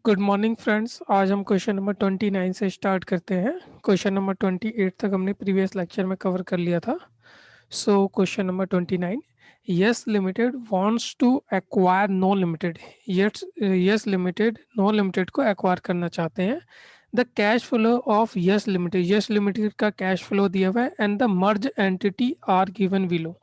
Good morning friends. आज हम question number 29 से स्टार्ट करते हैं। क्वेश्चन नंबर 28 तक हमने प्रीवियस लेक्चर में कवर कर लिया था। So question number 29, Yes Limited wants to acquire No Limited. Yes Limited No Limited को एक्वायर करना चाहते हैं। The cash flow of Yes Limited का कैश फ्लो दिया हुआ है and the merge entity are given below.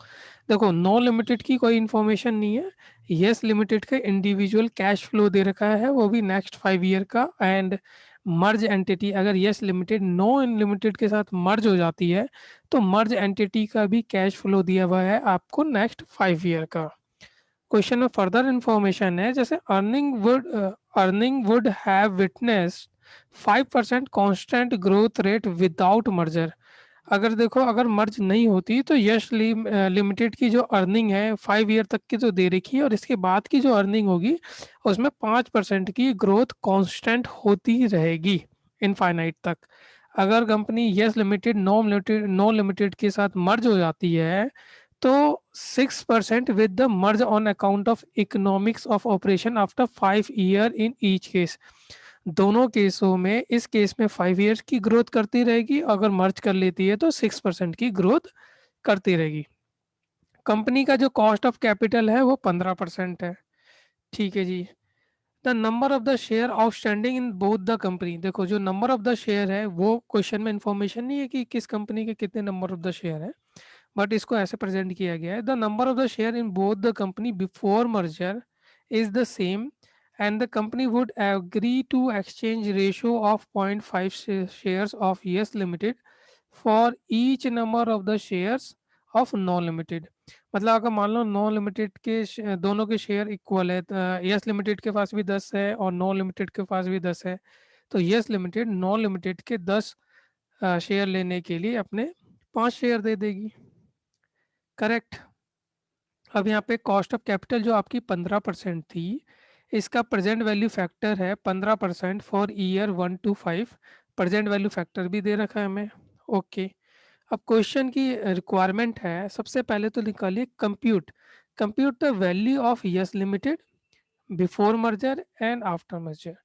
देखो, नो लिमिटेड की कोई इन्फॉर्मेशन नहीं है। यस लिमिटेड का इंडिविजुअल कैश फ्लो दे रखा है, वो भी नेक्स्ट 5 ईयर का। एंड मर्ज एंटिटी, अगर यस लिमिटेड नो लिमिटेड के साथ मर्ज हो जाती है तो मर्ज एंटिटी का भी कैश फ्लो दिया हुआ है आपको नेक्स्ट 5 ईयर का। क्वेश्चन में फर्दर इंफॉर्मेशन है, जैसे earning would have witnessed 5% constant growth rate without merger. अगर देखो, अगर मर्ज नहीं होती तो लिमिटेड की जो अर्निंग है 5 ईयर तक की तो दे रखी है, और इसके बाद की जो अर्निंग होगी उसमें 5% की ग्रोथ कांस्टेंट होती रहेगी इनफाइनाइट तक। अगर कंपनी नो लिमिटेड के साथ मर्ज हो जाती है तो 6% with the merge on account of economics of operation after 5 year in each case. दोनों केसों में, इस केस में 5 ईयर्स की ग्रोथ करती रहेगी, अगर मर्ज कर लेती है तो 6% की ग्रोथ करती रहेगी। कंपनी का जो कॉस्ट ऑफ कैपिटल है वो 15% है। ठीक है जी। The number of the share outstanding in both the company. देखो, जो नंबर ऑफ द शेयर है वो क्वेश्चन में इंफॉर्मेशन नहीं है कि किस कंपनी के कितने नंबर ऑफ द शेयर है, बट इसको ऐसे प्रेजेंट किया गया है, the number of the share in both the company before merger is the same and the company would agree to exchange ratio of 0.5 shares of yes limited for each number of the shares of no limited। मतलब अगर मान लो know limited के दोनों के share equal है, Yes Limited के पास भी 10 है और नो लिमिटेड के पास भी 10 है, तो यस लिमिटेड नो लिमिटेड के 10 शेयर लेने के लिए अपने 5 शेयर दे देगी। करेक्ट। अब यहाँ पे कॉस्ट ऑफ कैपिटल जो आपकी 15% थी, इसका प्रेजेंट वैल्यू फैक्टर है 15% for year 1 to 5। Present value factor भी दे रखा है हमें। ओके। अब क्वेश्चन की रिक्वायरमेंट है, सबसे पहले तो निकालिए compute compute the value of Yes Limited before merger and after merger.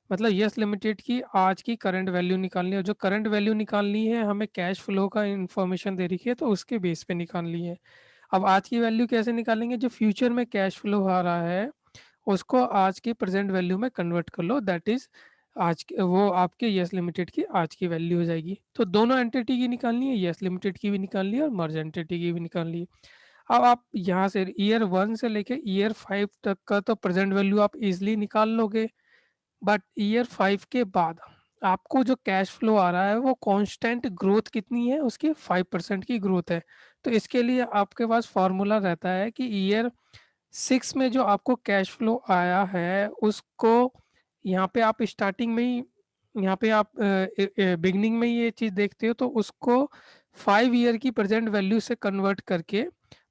मतलब यस लिमिटेड की आज की करंट वैल्यू निकालनी है, जो करंट वैल्यू निकालनी है हमें कैश फ्लो का इंफॉर्मेशन दे रखी है तो उसके बेस पे निकालनी है। अब आज की वैल्यू कैसे निकालेंगे, जो फ्यूचर में कैश फ्लो आ रहा है उसको आज की प्रेजेंट वैल्यू में कन्वर्ट कर लो, दैट इज वो आपके यस लिमिटेड की आज की वैल्यू हो जाएगी। तो दोनों एंटिटी की निकालनी है, यस लिमिटेड की भी निकालनी है और मर्ज एंटिटी की भी निकालनी है। अब आप यहाँ से ईयर 1 से लेके ईयर 5 तक का तो प्रेजेंट वैल्यू आप इजिली निकाल लोगे, बट ईयर 5 के बाद आपको जो कैश फ्लो आ रहा है वो कांस्टेंट ग्रोथ कितनी है, उसकी 5% की ग्रोथ है। तो इसके लिए आपके पास फॉर्मूला रहता है कि ईयर 6 में जो आपको कैश फ्लो आया है उसको यहाँ पे आप स्टार्टिंग में ही, यहाँ पे आप बिगनिंग में ही ये चीज़ देखते हो तो उसको 5 ईयर की प्रेजेंट वैल्यू से कन्वर्ट करके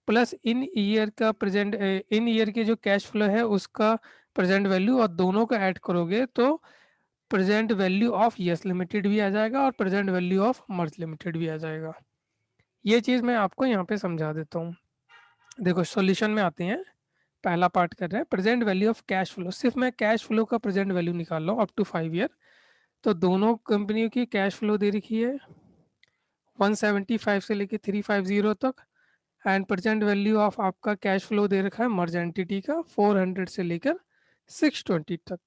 प्लस इन ईयर के जो कैश फ्लो है उसका प्रेजेंट वैल्यू और दोनों को ऐड करोगे तो present value of Yes limited भी आ जाएगा और present value of merge limited भी आ जाएगा। ये चीज़ मैं आपको यहाँ पे समझा देता हूँ। देखो, सॉल्यूशन में आते हैं। पहला पार्ट कर रहे हैं present value of cash flow. सिर्फ मैं कैश फ्लो का प्रेजेंट वैल्यू निकाल रहा हूँ अप टू 5 ईयर। तो दोनों कंपनियों की कैश फ्लो दे रखी है 175 से लेके 350 तक। एंड प्रेजेंट वैल्यू ऑफ आपका कैश फ्लो दे रखा है मर्ज एंटिटी का 400 से लेकर 620 तक।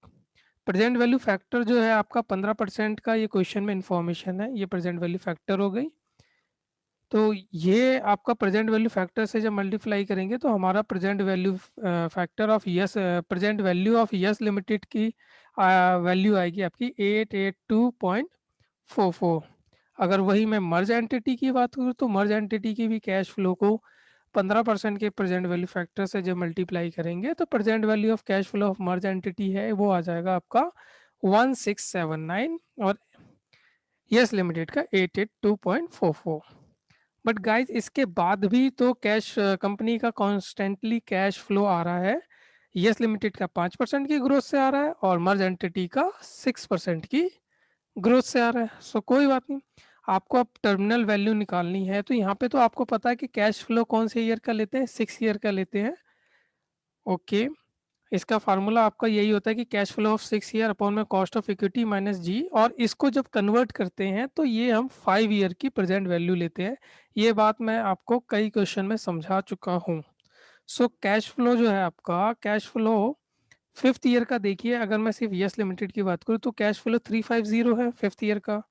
प्रेजेंट वैल्यू फैक्टर जो है आपका 15% का, ये क्वेश्चन में इंफॉर्मेशन है, ये प्रेजेंट वैल्यू फैक्टर हो गई। तो ये आपका प्रेजेंट वैल्यू फैक्टर से जब मल्टीप्लाई करेंगे तो हमारा present value factor of yes present value of Yes Limited की वैल्यू आएगी आपकी 882.44। अगर वही मैं मर्ज एंटिटी की बात करूँ तो मर्ज एंटिटी की भी कैश फ्लो को 15% के प्रेजेंट वैल्यू फैक्टर से जब मल्टीप्लाई करेंगे तो present value of cash flow of merge entity है वो आ जाएगा आपका 1679 और यस लिमिटेड का 882.44। बट गाइज इसके बाद भी तो कैश कंपनी का कॉन्स्टेंटली कैश फ्लो आ रहा है। यस लिमिटेड का 5% की ग्रोथ से आ रहा है और मर्ज एंटिटी का 6% की ग्रोथ से आ रहा है। सो कोई बात नहीं, आपको अब टर्मिनल वैल्यू निकालनी है तो यहाँ पे तो आपको पता है कि कैश फ्लो कौन से ईयर का लेते हैं, 6 ईयर का लेते हैं। ओके। इसका फार्मूला आपका यही होता है कि cash flow of 6 year upon में कॉस्ट ऑफ इक्विटी माइनस जी, और इसको जब कन्वर्ट करते हैं तो ये हम 5 ईयर की प्रेजेंट वैल्यू लेते हैं। ये बात मैं आपको कई क्वेश्चन में समझा चुका हूँ। सो कैश फ्लो जो है आपका, कैश फ्लो 5th ईयर का देखिए, अगर मैं सिर्फ यस लिमिटेड की बात करूँ तो कैश फ्लो 350 है 5th ईयर का।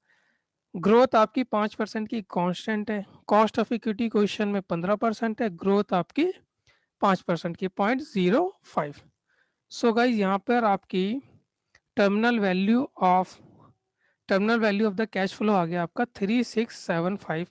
ग्रोथ आपकी 5% की कांस्टेंट है। कॉस्ट ऑफ इक्विटी क्वेश्चन में 15% है, ग्रोथ आपकी 5% की 0.05। सो गाइज यहाँ पर आपकी terminal value of the cash flow आ गया आपका 3675।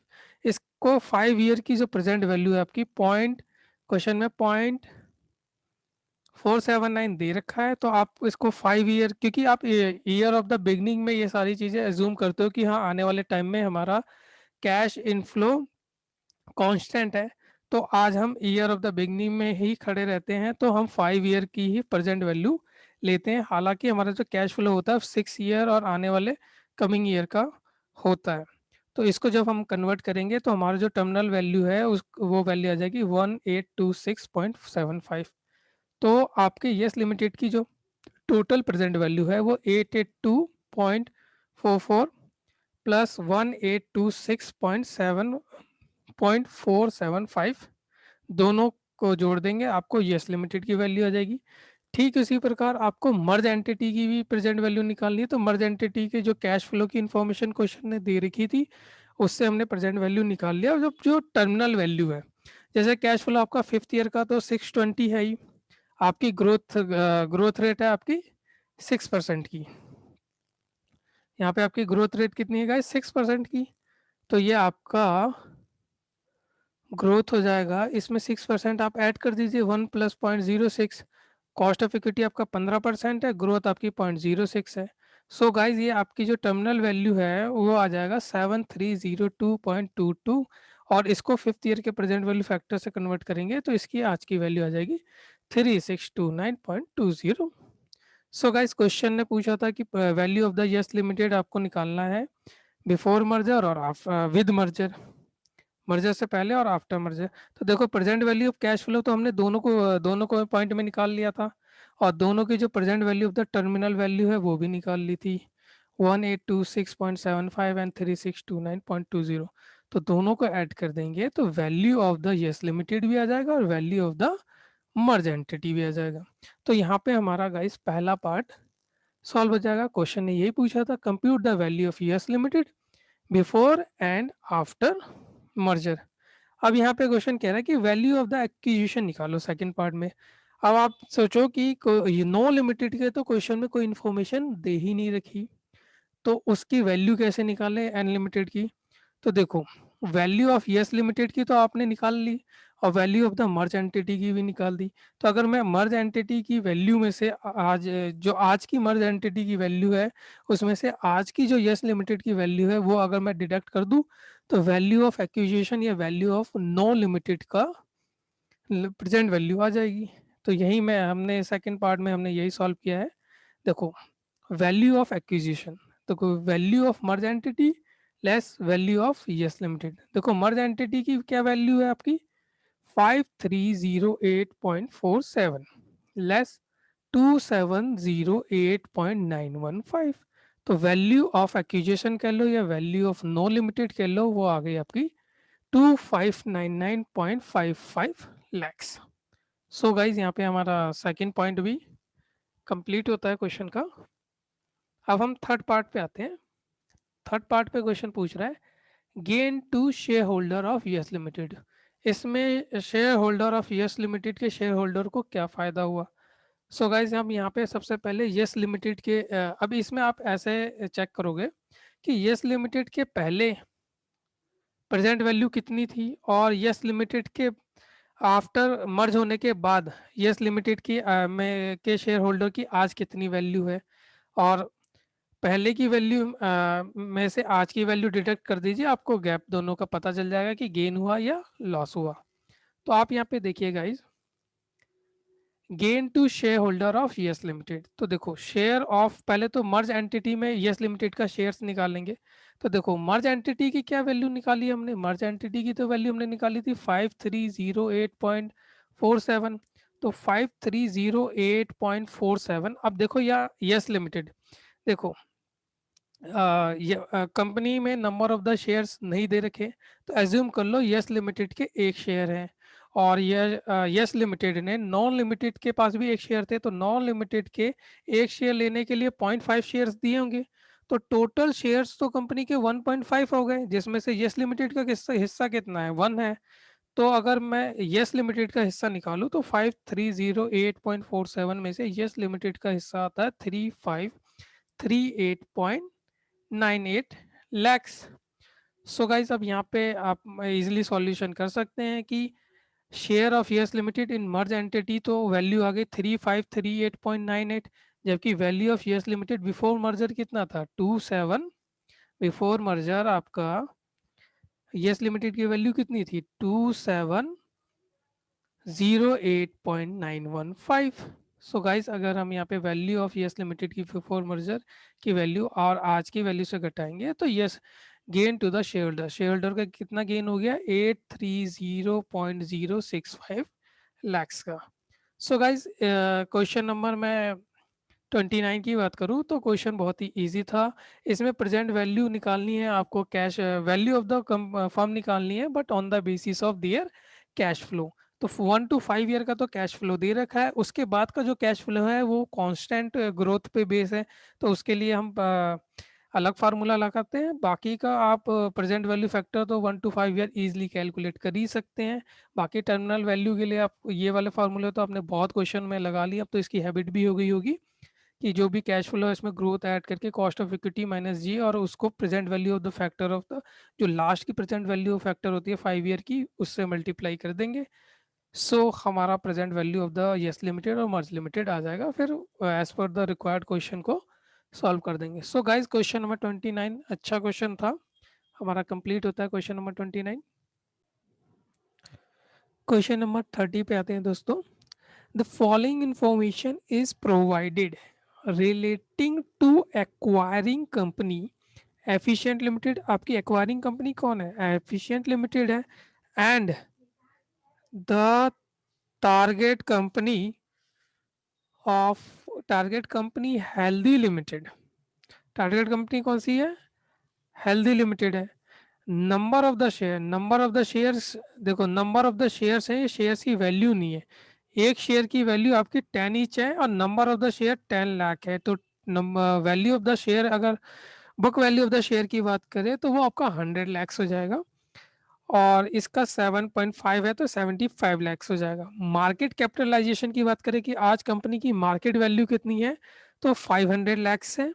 इसको 5 ईयर की जो प्रेजेंट वैल्यू है आपकी पॉइंट, क्वेश्चन में 0.479 दे रखा है, तो आप इसको 5 ईयर, क्योंकि आप ईयर ऑफ द बिगनिंग में ये सारी चीज़ें एज्यूम करते हो कि हाँ आने वाले टाइम में हमारा कैश इनफ्लो कांस्टेंट है, तो आज हम ईयर ऑफ द बिगनिंग में ही खड़े रहते हैं, तो हम 5 ईयर की ही प्रेजेंट वैल्यू लेते हैं। हालांकि हमारा जो कैश फ्लो होता है 6 ईयर और आने वाले कमिंग ईयर का होता है। तो इसको जब हम कन्वर्ट करेंगे तो हमारा जो टर्मिनल वैल्यू है उस वो वैल्यू आ जाएगी 1826.75। तो आपके यस लिमिटेड की जो टोटल प्रेजेंट वैल्यू है वो 882.44 प्लस 1826.475, दोनों को जोड़ देंगे आपको यस लिमिटेड की वैल्यू आ जाएगी। ठीक उसी प्रकार आपको मर्ज एंटिटी की भी प्रेजेंट वैल्यू निकालनी है, तो मर्ज एंटिटी के जो कैश फ्लो की इंफॉर्मेशन क्वेश्चन ने दे रखी थी उससे हमने प्रेजेंट वैल्यू निकाल लिया। और जो टर्मिनल वैल्यू है, जैसे कैश फ्लो आपका 5th ईयर का तो 620 है ही, आपकी ग्रोथ रेट है आपकी 6% की। यहाँ पे आपकी ग्रोथ रेट कितनी है गाइस, 6% की। तो ये आपका ग्रोथ हो जाएगा, इसमें 6% आप ऐड कर दीजिए, 1 प्लस 0.06। कॉस्ट ऑफ इक्विटी आपका 15% है, ग्रोथ आपकी 0.06 है। सो गाइज ये आपकी जो टर्मिनल वैल्यू है वो आ जाएगा 7302.22, और इसको 5th ईयर के प्रेजेंट वैल्यू फैक्टर से कन्वर्ट करेंगे तो इसकी आज की वैल्यू आ जाएगी 3629.20। सो गाइज क्वेश्चन ने पूछा था कि value of the Yes limited आपको निकालना है बिफोर मर्जर और विद मर्जर, मर्जर से पहले और आफ्टर मर्जर। तो देखो present value of cash flow तो हमने दोनों को पॉइंट में निकाल लिया था, और दोनों की जो present value of the terminal value है वो भी निकाल ली थी, 1826.75 एंड 3629.20। तो दोनों को ऐड कर देंगे तो value of the Yes limited भी आ जाएगा और value of the merge entity भी आ जाएगा। तो यहाँ पे हमारा गाइस पहला पार्ट सॉल्व हो जाएगा। क्वेश्चन ने यही पूछा था, compute the value of Yes Limited before and after merger. अब यहाँ पे क्वेश्चन कह रहा है कि वैल्यू ऑफ द एक्विजिशन निकालो सेकंड पार्ट में। अब आप सोचो कि नो लिमिटेड के तो क्वेश्चन में कोई इन्फॉर्मेशन दे ही नहीं रखी, तो उसकी वैल्यू कैसे निकालें अनलिमिटेड की। तो देखो वैल्यू ऑफ यस लिमिटेड की तो आपने निकाल ली, और value of the merge entity की भी निकाल दी। तो अगर मैं मर्ज एंटिटी की वैल्यू में से आज की मर्ज एंटिटी की वैल्यू है उसमें से आज की जो यस लिमिटेड की वैल्यू है वो अगर मैं डिडक्ट कर दूं तो वैल्यू ऑफ एक्विजिशन या वैल्यू ऑफ नो लिमिटेड का प्रेजेंट वैल्यू आ जाएगी। तो यही मैं हमने सेकंड पार्ट में हमने यही सॉल्व किया है। देखो वैल्यू ऑफ एक्विजिशन, देखो value of merge entity less value of Yes limited. देखो मर्ज एंटिटी की क्या वैल्यू है आपकी 5308.47 लेस 2708.915। तो वैल्यू ऑफ एक्विजिशन कह लो या वैल्यू ऑफ नो लिमिटेड कह लो, वो आ गई आपकी 2599.55 लैक्स। सो गाइज यहाँ पे हमारा सेकंड पॉइंट भी कंप्लीट होता है क्वेश्चन का। अब हम थर्ड पार्ट पे आते हैं। थर्ड पार्ट पे क्वेश्चन पूछ रहा है gain to share holder of Yes Limited. इसमें share holder of Yes Limited के शेयर होल्डर को क्या फ़ायदा हुआ। सो गाइज हम यहाँ पे सबसे पहले यस लिमिटेड के अभी इसमें आप ऐसे चेक करोगे कि यस लिमिटेड के पहले प्रेजेंट वैल्यू कितनी थी और यस लिमिटेड के आफ्टर मर्ज होने के बाद यस लिमिटेड की में के शेयर होल्डर की आज कितनी वैल्यू है, और पहले की वैल्यू में से आज की वैल्यू डिडक्ट कर दीजिए, आपको गैप दोनों का पता चल जाएगा कि गेन हुआ या लॉस हुआ। तो आप यहाँ पे देखिए guys, gain to share holder of Yes Limited. तो देखो शेयर ऑफ, पहले तो मर्ज एंटिटी में यस लिमिटेड का शेयर्स निकालेंगे। तो देखो मर्ज एंटिटी की क्या वैल्यू निकाली हमने, मर्ज एंटिटी की तो वैल्यू हमने निकाली थी 5308.47। तो 5308.47। अब देखो या यस लिमिटेड, देखो कंपनी में नंबर ऑफ द शेयर्स नहीं दे रखे, तो एज्यूम कर लो यस लिमिटेड के एक शेयर हैं, और ये यस लिमिटेड ने नॉन लिमिटेड के पास भी एक शेयर थे, तो नॉन लिमिटेड के एक शेयर लेने के लिए 0.5 शेयर्स दिए होंगे, तो टोटल शेयर्स तो कंपनी के 1.5 हो गए, जिसमें से यस लिमिटेड का हिस्सा हिस्सा कितना है, 1 है। तो अगर मैं यस लिमिटेड का हिस्सा निकालूं तो 5308.47 में से यस लिमिटेड का हिस्सा आता है 3538.98 लैक्स। सो गाइस अब यहाँ पे आप इजीली सॉल्यूशन कर सकते हैं कि share of Yes Limited in merge entity, तो वैल्यू आ गई 3538.98, जबकि value of Yes Limited before merger कितना था 27। बिफोर मर्जर आपका यस लिमिटेड की वैल्यू कितनी थी 2708.915। सो गाइस अगर हम यहाँ पे वैल्यू ऑफ यस लिमिटेड की बिफोर मर्जर की वैल्यू और आज की वैल्यू से घटाएंगे तो yes gain to the share holder, share holder का कितना गेन हो गया 830.065 लैक्स का। सो गाइस क्वेश्चन नंबर मैं 29 की बात करूँ तो क्वेश्चन बहुत ही इजी था। इसमें प्रेजेंट वैल्यू निकालनी है आपको, cash value of the firm निकालनी है, but on the basis of their cash flow. तो 1 to 5 ईयर का तो कैश फ्लो दे रखा है, उसके बाद का जो कैश फ्लो है वो कांस्टेंट ग्रोथ पे बेस है, तो उसके लिए हम अलग फार्मूला लगाते हैं। बाकी का आप प्रेजेंट वैल्यू फैक्टर तो 1 to 5 ईयर इजीली कैलकुलेट कर ही सकते हैं। बाकी टर्मिनल वैल्यू के लिए आप ये वाले फार्मूले तो आपने बहुत क्वेश्चन में लगा लिया, अब तो इसकी हैबिट भी हो गई होगी कि जो भी कैश फ्लो है इसमें ग्रोथ ऐड करके कॉस्ट ऑफ इक्विटी माइनस जी, और उसको present value of the factor of the जो लास्ट की प्रेजेंट वैल्यू फैक्टर होती है 5 ईयर की, उससे मल्टीप्लाई कर देंगे। सो हमारा present value of the Yes Limited और मर्ज लिमिटेड आ जाएगा, फिर as per the required question को सॉल्व कर देंगे। सो गाइज क्वेश्चन नंबर 29 अच्छा क्वेश्चन था हमारा, कंप्लीट होता है क्वेश्चन नंबर 29। क्वेश्चन नंबर 30 पे आते हैं दोस्तों। The following information is provided relating to acquiring company Efficient Limited। आपकी acquiring company कौन है, Efficient Limited है, and the target company of target company Healthy Limited। Target company कौन सी है, हेल्दी लिमिटेड है। Number of the share, number of the shares, देखो number of the shares है, ये शेयर्स की वैल्यू नहीं है, एक शेयर की वैल्यू आपकी 10 ईच है और number of the share 10 lakh है, तो वैल्यू ऑफ द शेयर अगर book value of the share की बात करें तो वो आपका 100 लैक्स हो जाएगा, और इसका 7.5 है तो 75 लैक्स हो जाएगा। मार्केट कैपिटलाइजेशन की बात करें कि आज कंपनी की मार्केट वैल्यू कितनी है तो 500 लैक्स है।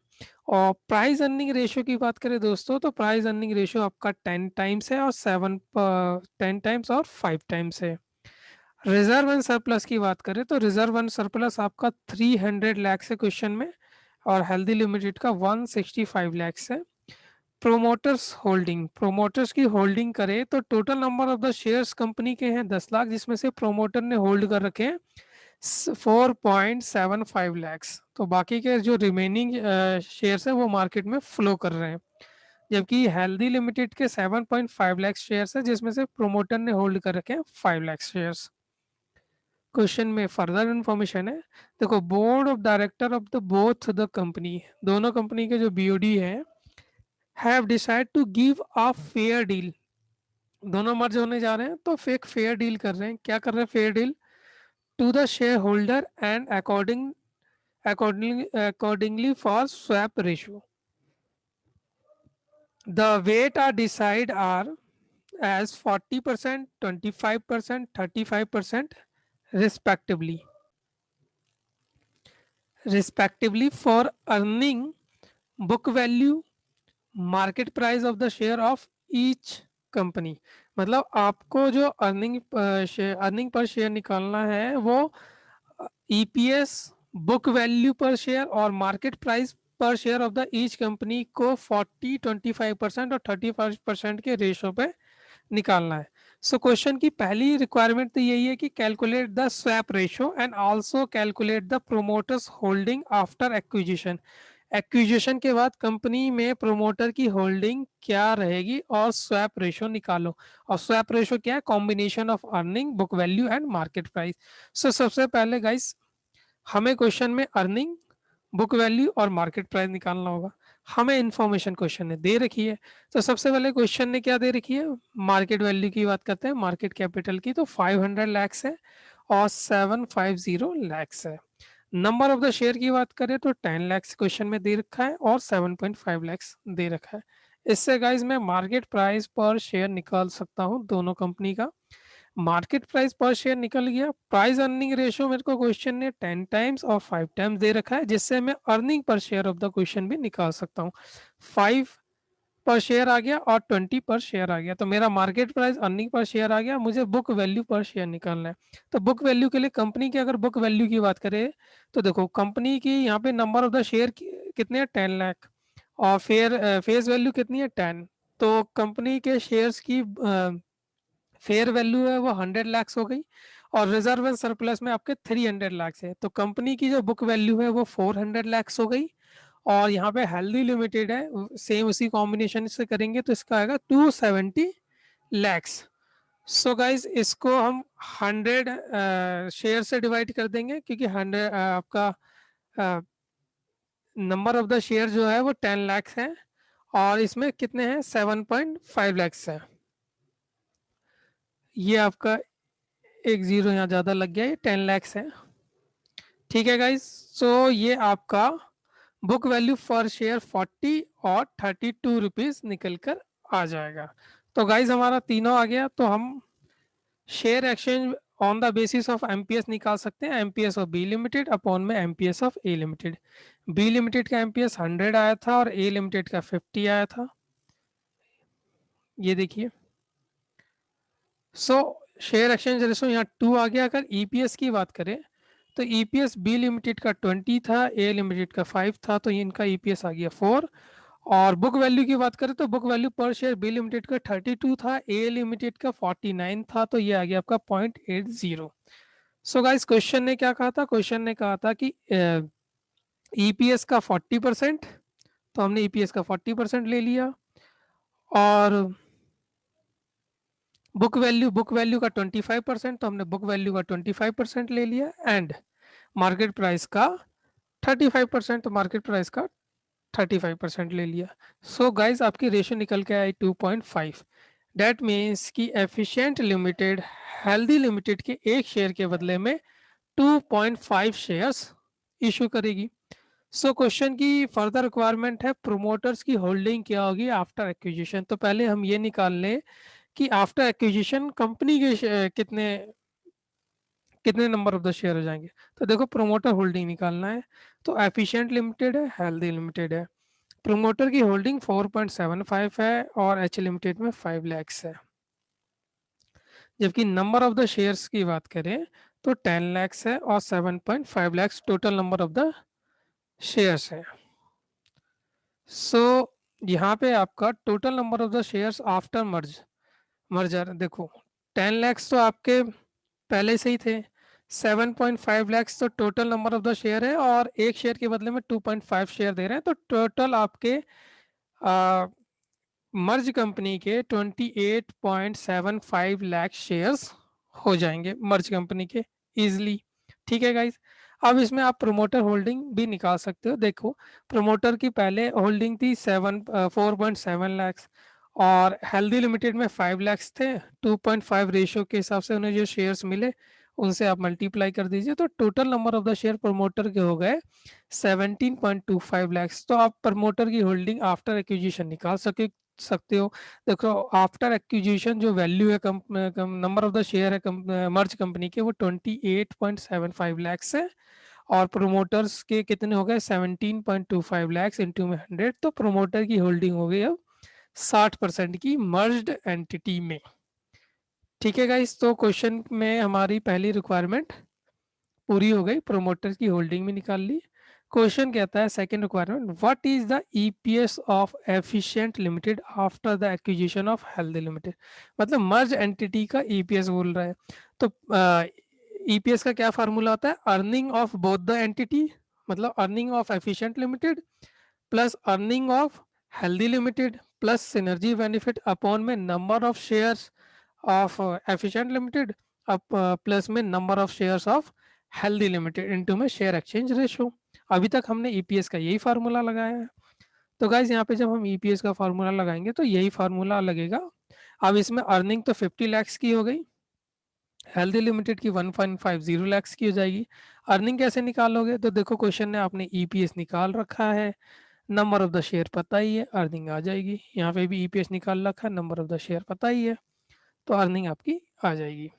और प्राइस अर्निंग रेशियो की बात करें दोस्तों तो प्राइस अर्निंग रेशियो आपका 10 टाइम्स है और 10 टाइम्स और 5 टाइम्स है। रिजर्व एंड सरप्लस की बात करें तो रिजर्व एंड सरप्लस आपका 300 लैक्स है क्वेश्चन में, और हेल्दी लिमिटेड का 165 लैक्स है। प्रोमोटर्स होल्डिंग, प्रोमोटर्स की होल्डिंग करें तो total number of the shares company के हैं 10 लाख, जिसमें से प्रोमोटर ने होल्ड कर रखे हैं 4.75 लैक्स, तो बाकी के जो रिमेनिंग शेयर्स हैं वो मार्केट में फ्लो कर रहे हैं, जबकि हेल्दी लिमिटेड के 7.5 लाख शेयर्स है जिसमें से प्रोमोटर ने होल्ड कर रखे हैं 5 लाख शेयर्स। क्वेश्चन में फर्दर इंफॉर्मेशन है, देखो board of director of the both the company, दोनों कंपनी के जो बीओडी है have decide to give a fair deal, दोनों मर्ज होने जा रहे हैं तो फेक फेयर डील कर रहे हैं, क्या कर रहे हैं fair deal to the share holder and accordingly for swap ratio the weight are decide are as 40%, 25%, 35% respectively for earning book value, market price of the share of each company. मतलब आपको जो अर्निंग पर शेयर निकालना है वो EPS, book value per share और market price per share of the each company को 40, 25% और 35% के रेशो पे निकालना है। सो क्वेश्चन की पहली रिक्वायरमेंट तो यही है कि calculate the swap ratio and also calculate the promoters holding after acquisition. Acquisition के बाद कंपनी में प्रोमोटर की होल्डिंग क्या रहेगी और स्वैप रेशो निकालो। और स्वैप रेशो क्या है? Combination of earning, book value and market price. So सबसे पहले गाइस हमें क्वेश्चन में अर्निंग, बुक वैल्यू और मार्केट प्राइस निकालना होगा। हमें इंफॉर्मेशन क्वेश्चन ने दे रखी है। तो सबसे पहले क्वेश्चन ने क्या दे रखी है? मार्केट वैल्यू की बात करते हैं, मार्केट कैपिटल की, तो 500 लैक्स है और 750 लैक्स है। नंबर ऑफ द शेयर की बात करें तो 10 लैक्स क्वेश्चन में दे रखा है और 7.5 लैक्स दे रखा है। इससे गाइज मैं मार्केट प्राइस पर शेयर निकाल सकता हूँ दोनों कंपनी का। मार्केट प्राइस पर शेयर निकल गया। प्राइस अर्निंग रेशियो मेरे को क्वेश्चन ने 10 टाइम्स और 5 टाइम्स दे रखा है, जिससे मैं earning per share of the question भी निकाल सकता हूँ। 5 पर शेयर आ गया और 20 पर शेयर आ गया, तो मेरा market price earning per share आ गया। मुझे बुक वैल्यू पर शेयर निकालना है। तो बुक वैल्यू के लिए कंपनी की अगर बुक वैल्यू की बात करें तो देखो कंपनी की यहाँ पे नंबर ऑफ द शेयर कितने हैं? 10 लाख। और फेस वैल्यू कितनी है? 10। तो कंपनी के शेयर्स की फेयर वैल्यू है वो 100 लैक्स हो गई और रिजर्व एंड सरप्लस में आपके 300 लैक्स है। तो कंपनी की जो बुक वैल्यू है वो 400 लैक्स हो गई। और यहाँ पे हेल्दी लिमिटेड है, सेम उसी कॉम्बिनेशन से करेंगे तो इसका आएगा 270 लैक्स। सो गाइज इसको हम 100 शेयर से डिवाइड कर देंगे, क्योंकि 100 आपका नंबर ऑफ द शेयर जो है वो 10 लैक्स है और इसमें कितने हैं? 7.5 लैक्स है। ये आपका एक जीरो यहाँ ज्यादा लग गया, ये 10 लैक्स है। ठीक है गाइज, सो ये आपका बुक वैल्यू फॉर शेयर 40 और 32 रुपीज निकल कर आ जाएगा। तो गाइज हमारा तीनों आ गया। तो हम share exchange on the basis of MPS निकाल सकते हैं, MPS of B Limited upon में MPS of A Limited. B Limited का एमपीएस 100 आया था और ए लिमिटेड का 50 आया था, ये देखिए। सो शेयर एक्सचेंज रेशो यहाँ 2 आ गया। अगर ईपीएस की बात करें तो ईपीएस बी लिमिटेड का 20 था, ए लिमिटेड का 5 था, तो इनका ईपीएस आ गया 4। और बुक वैल्यू की बात करें तो book value per share B Limited का 32 था, ए लिमिटेड का 49 था, तो ये आ गया आपका 0.80। सो गाइस क्वेश्चन ने क्या कहा था? क्वेश्चन ने कहा था कि ईपीएस का 40%, तो हमने ईपीएस का 40% ले लिया। और बुक वैल्यू का 25%, तो हमने बुक वैल्यू का 25% ले लिया। एंड मार्केट प्राइस का 35%, तो मार्केट प्राइस का 35% ले लिया। सो गाइज आपकी रेशियो निकल के आई 2.5। डेट मीन्स की एफिशिएंट लिमिटेड हेल्दी लिमिटेड के एक शेयर के बदले में 2.5 शेयर्स इशू करेगी। सो क्वेश्चन की फर्दर रिक्वायरमेंट है प्रोमोटर्स की होल्डिंग क्या होगी आफ्टर एक्विजिशन। तो पहले हम ये निकाल लें कि आफ्टर एक्विजिशन कंपनी के कितने कितने नंबर ऑफ द शेयर हो जाएंगे। तो देखो प्रोमोटर होल्डिंग निकालना है, तो एफिशिएंट लिमिटेड है, हेल्दी लिमिटेड है। प्रोमोटर की होल्डिंग 4.75 है और एच लिमिटेड में 5 लैक्स है। जबकि नंबर ऑफ द शेयर्स की बात करें तो 10 लैक्स है और 7.5 lakhs total number of the shares है। सो यहाँ पे आपका total number of the shares after merger देखो 10 लैक्स तो आपके पहले से ही थे, 7.5 लैक्स तो total number of the share है और एक शेयर के बदले में 2.5 शेयर दे रहे हैं, तो टोटल आपके मर्ज कंपनी के 28.75 लाख शेयर्स हो जाएंगे मर्ज कंपनी के इजिली। ठीक है गाइज, अब इसमें आप प्रोमोटर होल्डिंग भी निकाल सकते हो। देखो प्रोमोटर की पहले होल्डिंग थी 4.7 लैक्स और हेल्दी लिमिटेड में 5 लैक्स थे। 2.5 रेशियो के हिसाब से उन्हें जो शेयर्स मिले उनसे आप मल्टीप्लाई कर दीजिए, तो total number of the share promoter के हो गए 17.25 लैक्स। तो आप प्रमोटर की होल्डिंग आफ्टर एक्विजिशन निकाल सकते हो। देखो आफ्टर एक्विजिशन जो वैल्यू है नंबर ऑफ द शेयर है मर्ज कंपनी के वो 28.75 लैक्स है और प्रोमोटर्स के कितने हो गए 17.25 लैक्स इंटू में 100, तो प्रोमोटर की होल्डिंग हो गई अब 60% की मर्ज्ड एंटिटी में। ठीक है गाइस, तो क्वेश्चन में हमारी पहली रिक्वायरमेंट पूरी हो गई, प्रोमोटर की होल्डिंग भी निकाल ली। क्वेश्चन कहता है second requirement, what is the EPS of efficient limited after the acquisition of Healthy limited. मतलब मर्ज एंटिटी का ईपीएस बोल रहा है। तो ईपीएस का क्या फार्मूला होता है? Earning of both the entity मतलब earning of efficient Limited plus earning of Healthy Limited plus synergy benefit upon में number of shares of efficient Limited अब प्लस में number of shares of Healthy Limited into में share exchange ratio. अभी तक हमने EPS का यही formula लगाया है। तो गाइज यहाँ पे जब हम ईपीएस का फार्मूला लगाएंगे तो यही फार्मूला लगेगा। अब इसमें अर्निंग तो 50 लाख की हो गई, हेल्दी लिमिटेड की 1.50 लाख की हो जाएगी। अर्निंग कैसे निकालोगे? तो देखो क्वेश्चन ने आपने ईपीएस निकाल रखा है, नंबर ऑफ द शेयर पता ही है, अर्निंग आ जाएगी। यहाँ पे भी ईपीएस निकाल रखा है, नंबर ऑफ द शेयर पता ही है, तो अर्निंग आपकी आ जाएगी।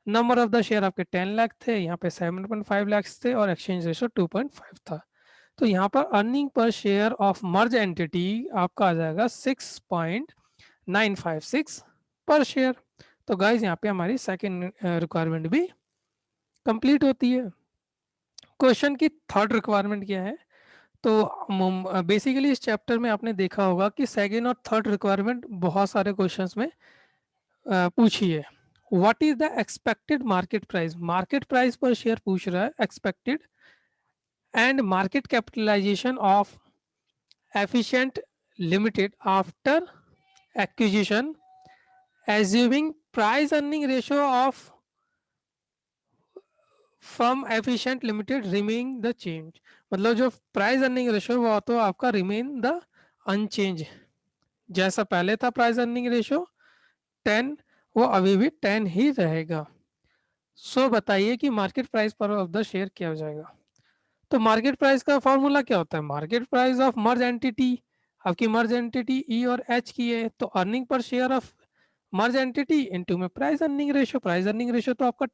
नंबर ऑफ द शेयर आपके 10 लाख थे, यहाँ पे 7.5 लाख थे और एक्सचेंज रेशो 2.5 था। तो यहाँ पर earning per share of merge entity आपका आ जाएगा 6.956 पर शेयर। तो गाइज यहाँ पे हमारी सेकेंड रिक्वायरमेंट भी कंप्लीट होती है। क्वेश्चन की थर्ड रिक्वायरमेंट क्या है? तो बेसिकली इस चैप्टर में आपने देखा होगा कि सेकेंड और थर्ड रिक्वायरमेंट बहुत सारे क्वेश्चंस में पूछी है। What is the expected market price? Market price per share पूछ रहा है, expected and market capitalization of efficient limited after acquisition assuming price earning ratio of firm efficient limited remain the change. मतलब जो price earning ratio वो तो आपका remain the unchange, जैसा पहले था प्राइस अर्निंग रेशियो 10, वो अभी भी 10 ही रहेगा। सो बताइए कि मार्केट प्राइस पर ऑफ द शेयर क्या हो जाएगा? तो मार्केट प्राइस का फॉर्मूला क्या होता है? Market price of merge entity, आपकी मर्ज एंटिटी ई और एच की है, तो earning per share of merge entity into में price earning ratio. Price earning ratio तो आपका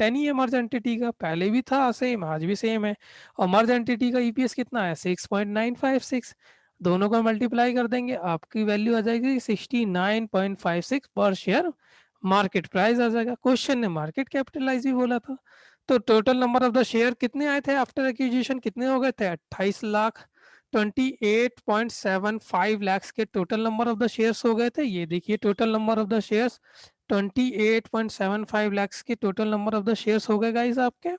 10 ही है मर्ज एंटिटी का, पहले भी था सेम, आज भी सेम है। और मर्ज एंटिटी का ईपीएस कितना है? 6.956। दोनों को मल्टीप्लाई कर देंगे, आपकी वैल्यू आ जाएगी 69.56 पर शेयर। मार्केट प्राइस आ जाएगा। क्वेश्चन ने मार्केट कैपिटलाइज भी बोला था। तो total number of the share कितने आए थे आफ्टर एक्विजिशन? कितने हो गए थे? 28 लाख। 28.75 लाख के total number of the shares हो गए थे। ये देखिए total number of the shares 28.75 lakh के total number of the shares हो गए गाइस आपके।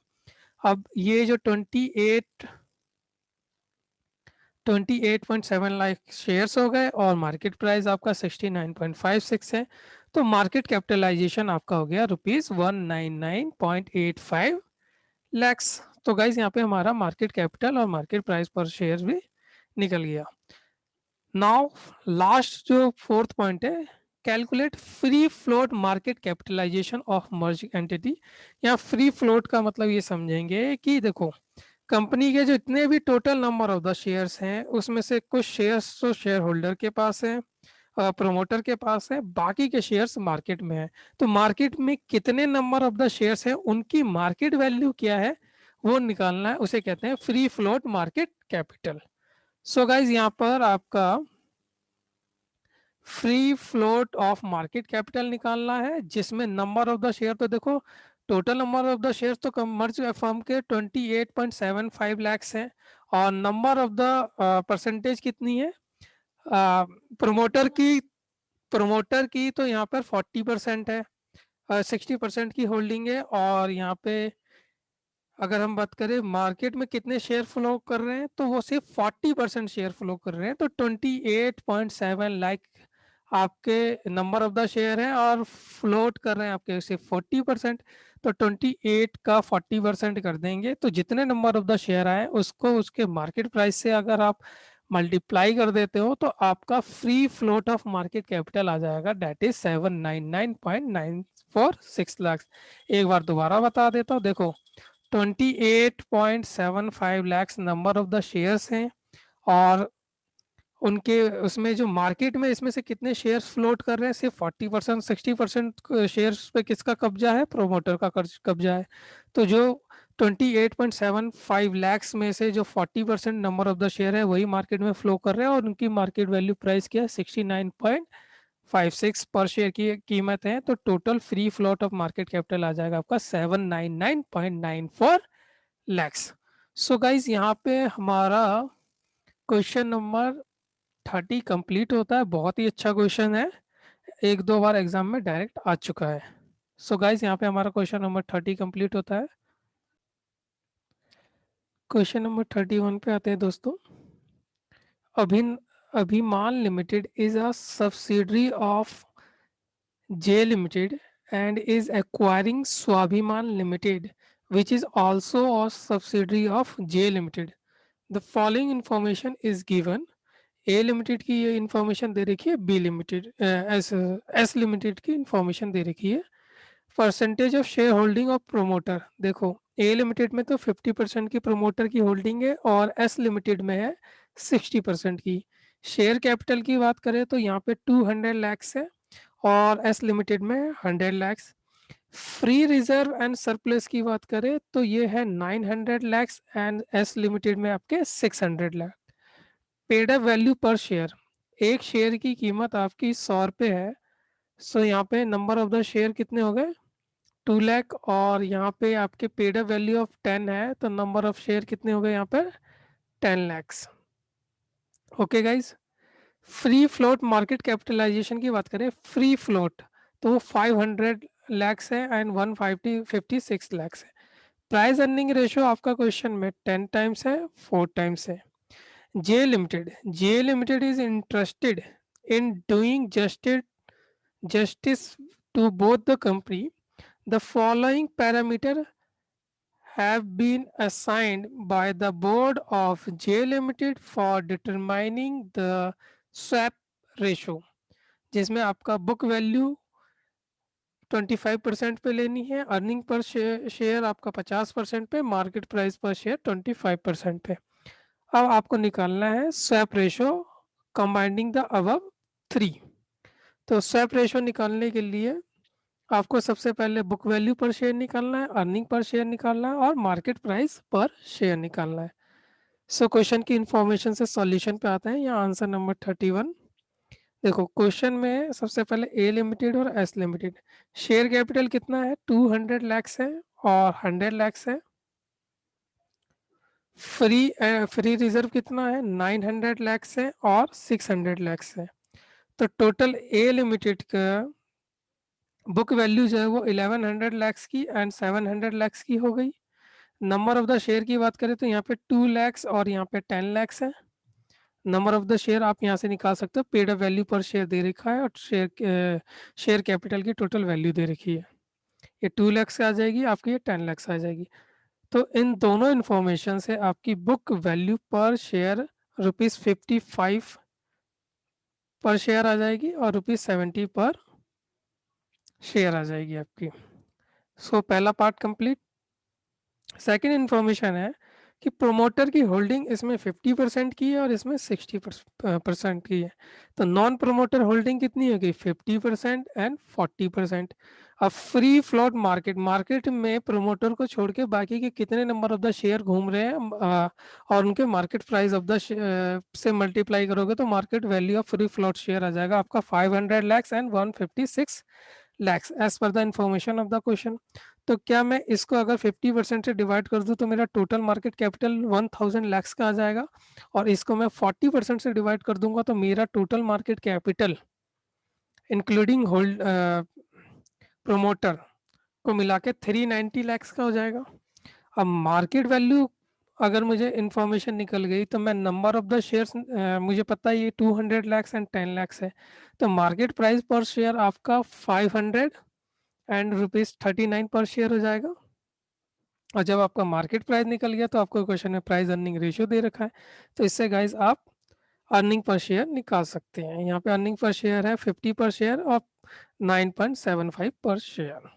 अब ये जो 28.7 लाख शेयर्स हो गए और मार्केट प्राइस आपका 69.56 है, तो मार्केट कैपिटलाइजेशन आपका हो गया ₹199.85 लैक्स। तो गाइज यहाँ पे हमारा मार्केट कैपिटल और मार्केट प्राइस पर शेयर भी निकल गया। नाउ लास्ट जो फोर्थ पॉइंट है, calculate free float market capitalization of merge entity. यहाँ फ्री फ्लोट का मतलब ये समझेंगे कि देखो कंपनी के जो इतने भी total number of the shares हैं उसमें से कुछ शेयर्स तो शेयर होल्डर के पास है, प्रोमोटर के पास है, बाकी के शेयर्स मार्केट में है। तो मार्केट में कितने नंबर ऑफ द शेयर्स हैं, उनकी मार्केट वैल्यू क्या है वो निकालना है, उसे कहते हैं फ्री फ्लोट मार्केट कैपिटल। सो गाइज यहाँ पर आपका free float of market capital निकालना है, जिसमें नंबर ऑफ द शेयर तो देखो total number of the shares तो मर्ज फर्म के 28.75 लैक्स हैं और नंबर ऑफ द परसेंटेज कितनी है प्रोमोटर की? प्रोमोटर की तो यहाँ पर 40% है, 60% की होल्डिंग है। और यहाँ पे अगर हम बात करें मार्केट में कितने शेयर फ्लो कर रहे हैं, तो वो सिर्फ 40% शेयर फ्लो कर रहे हैं। तो 28.7 लाख आपके नंबर ऑफ द शेयर है और फ्लोट कर रहे हैं आपके सिर्फ 40%। तो 28 का 40% कर देंगे तो जितने नंबर ऑफ द शेयर आए उसको उसके मार्केट प्राइस से अगर आप मल्टीप्लाई कर देते हो तो आपका free float of market capital आ जाएगा, डेट इज 799.946 लाख। एक बार दोबारा बता देता हूँ, देखो 28.75 lakh number of the shares हैं और उनके उसमें जो मार्केट में इसमें से कितने शेयर्स फ्लोट कर रहे हैं, सिर्फ 40%। 60% शेयर्स पे किसका कब्जा है? प्रोमोटर का कब्जा है। तो जो 28.75 लाख में से जो 40% नंबर ऑफ द शेयर है वही मार्केट में फ्लो कर रहे हैं और उनकी मार्केट वैल्यू प्राइस क्या है? 69.56 पर शेयर की कीमत है। तो total free float of market capital आ जाएगा आपका 799.94 लैक्स। सो गाइज यहाँ पे हमारा क्वेश्चन नंबर 30 कंप्लीट होता है। बहुत ही अच्छा क्वेश्चन है, एक दो बार एग्जाम में डायरेक्ट आ चुका है। सो गाइज यहाँ पे हमारा क्वेश्चन नंबर 30 कंप्लीट होता है। क्वेश्चन नंबर 31 पे आते हैं दोस्तों। अभिन अभिमान limited is a subsidiary of J Limited and is acquiring Swabhiman Limited, which is also a subsidiary of J Limited. The following information is given. A limited की ये इंफॉर्मेशन दे रखी है, बी लिमिटेड एस लिमिटेड की information दे रखी है। Percentage of share holding of promoter, देखो ए limited में तो 50% की प्रोमोटर की होल्डिंग है और एस लिमिटेड में है 60% की। शेयर कैपिटल की बात करें तो यहाँ पे 200 लैक्स है और एस लिमिटेड में 100 lakhs. Free reserve and surplus की बात करें तो ये है 900 लैक्स एंड एस लिमिटेड में आपके 600 lakhs. Paid up value per share, एक शेयर की कीमत आपकी 100 रुपये है। सो यहाँ पे नंबर ऑफ द शेयर कितने हो गए 2 लाख और यहाँ पे आपके पेड अप वैल्यू ऑफ 10 है तो नंबर ऑफ शेयर कितने हो गए यहाँ पर 10 lakhs. Okay guys. Free float market capitalization की बात करें, फ्री फ्लोट तो वो 500 लैक्स है एंड 156 लैक्स है। प्राइस अर्निंग रेशियो आपका क्वेश्चन में 10 टाइम्स है, 4 टाइम्स है। J Limited. J Limited is interested in doing justice to both the company. The following parameter have been assigned by the board of J Limited for determining the swap ratio, जिसमें आपका book value 25% पे लेनी है, earning per share आपका 50% पे, market price per share 25% पे। अब आपको निकालना है swap ratio combining the above 3। तो स्वैप रेशो निकालने के लिए आपको सबसे पहले बुक वैल्यू पर शेयर निकालना है, अर्निंग पर शेयर निकालना है और मार्केट प्राइस पर शेयर निकालना है। सो क्वेश्चन की इंफॉर्मेशन से सॉल्यूशन पे आते हैं। यहाँ आंसर नंबर 31। देखो क्वेश्चन में सबसे पहले ए लिमिटेड और एस लिमिटेड, शेयर कैपिटल कितना है 200 लैक्स है और 100 लैक्स है। फ्री रिजर्व कितना है 900 लैक्स है और 600 लैक्स है। तो टोटल ए लिमिटेड का बुक वैल्यू जो है वो 1100 लैक्स की एंड 700 लैक्स की हो गई। नंबर ऑफ द शेयर की बात करें तो यहाँ पे 2 लैक्स और यहाँ पे 10 लैक्स है। नंबर ऑफ द शेयर आप यहाँ से निकाल सकते हो, paid up value per share दे रखा है और शेयर कैपिटल की टोटल वैल्यू दे रखी है। ये 2 लैक्स आ जाएगी आपकी, ये 10 लैक्स आ जाएगी। तो इन दोनों इंफॉर्मेशन से आपकी बुक वैल्यू पर शेयर ₹55 पर शेयर आ जाएगी और ₹70 पर शेयर आ जाएगी आपकी। सो पहला पार्ट कंप्लीट। सेकंड इंफॉर्मेशन है कि प्रोमोटर की होल्डिंग इसमें 50% की है और इसमें 60% की है। तो नॉन प्रोमोटर होल्डिंग कितनी होगी 50% एंड 40%। अब फ्री फ्लोट मार्केट में प्रोमोटर को छोड़ के बाकी के कितने नंबर ऑफ द शेयर घूम रहे हैं और उनके मार्केट प्राइस ऑफ द से मल्टीप्लाई करोगे तो market value of free float share आ जाएगा आपका 500 lakhs and 156 lakhs as per the information of the question. तो क्या मैं इसको अगर 50% से डिवाइड कर दूं तो मेरा टोटल मार्केट कैपिटल 1000 लैक्स का आ जाएगा और इसको मैं 40% से डिवाइड कर दूंगा तो मेरा total market capital including hold promoter को मिला के 390 लैक्स का हो जाएगा। अब मार्केट वैल्यू अगर मुझे इंफॉर्मेशन निकल गई तो मैं नंबर ऑफ द शेयर्स मुझे पता है ये 200 लैक्स एंड 10 लैक्स है तो मार्केट प्राइस पर शेयर आपका 500 एंड ₹39 पर शेयर हो जाएगा। और जब आपका मार्केट प्राइस निकल गया तो आपको क्वेश्चन में प्राइस अर्निंग रेशियो दे रखा है तो इससे गाइज आप अर्निंग पर शेयर निकाल सकते हैं। यहाँ पे अर्निंग पर शेयर है 50 पर शेयर और 9.75 पर शेयर।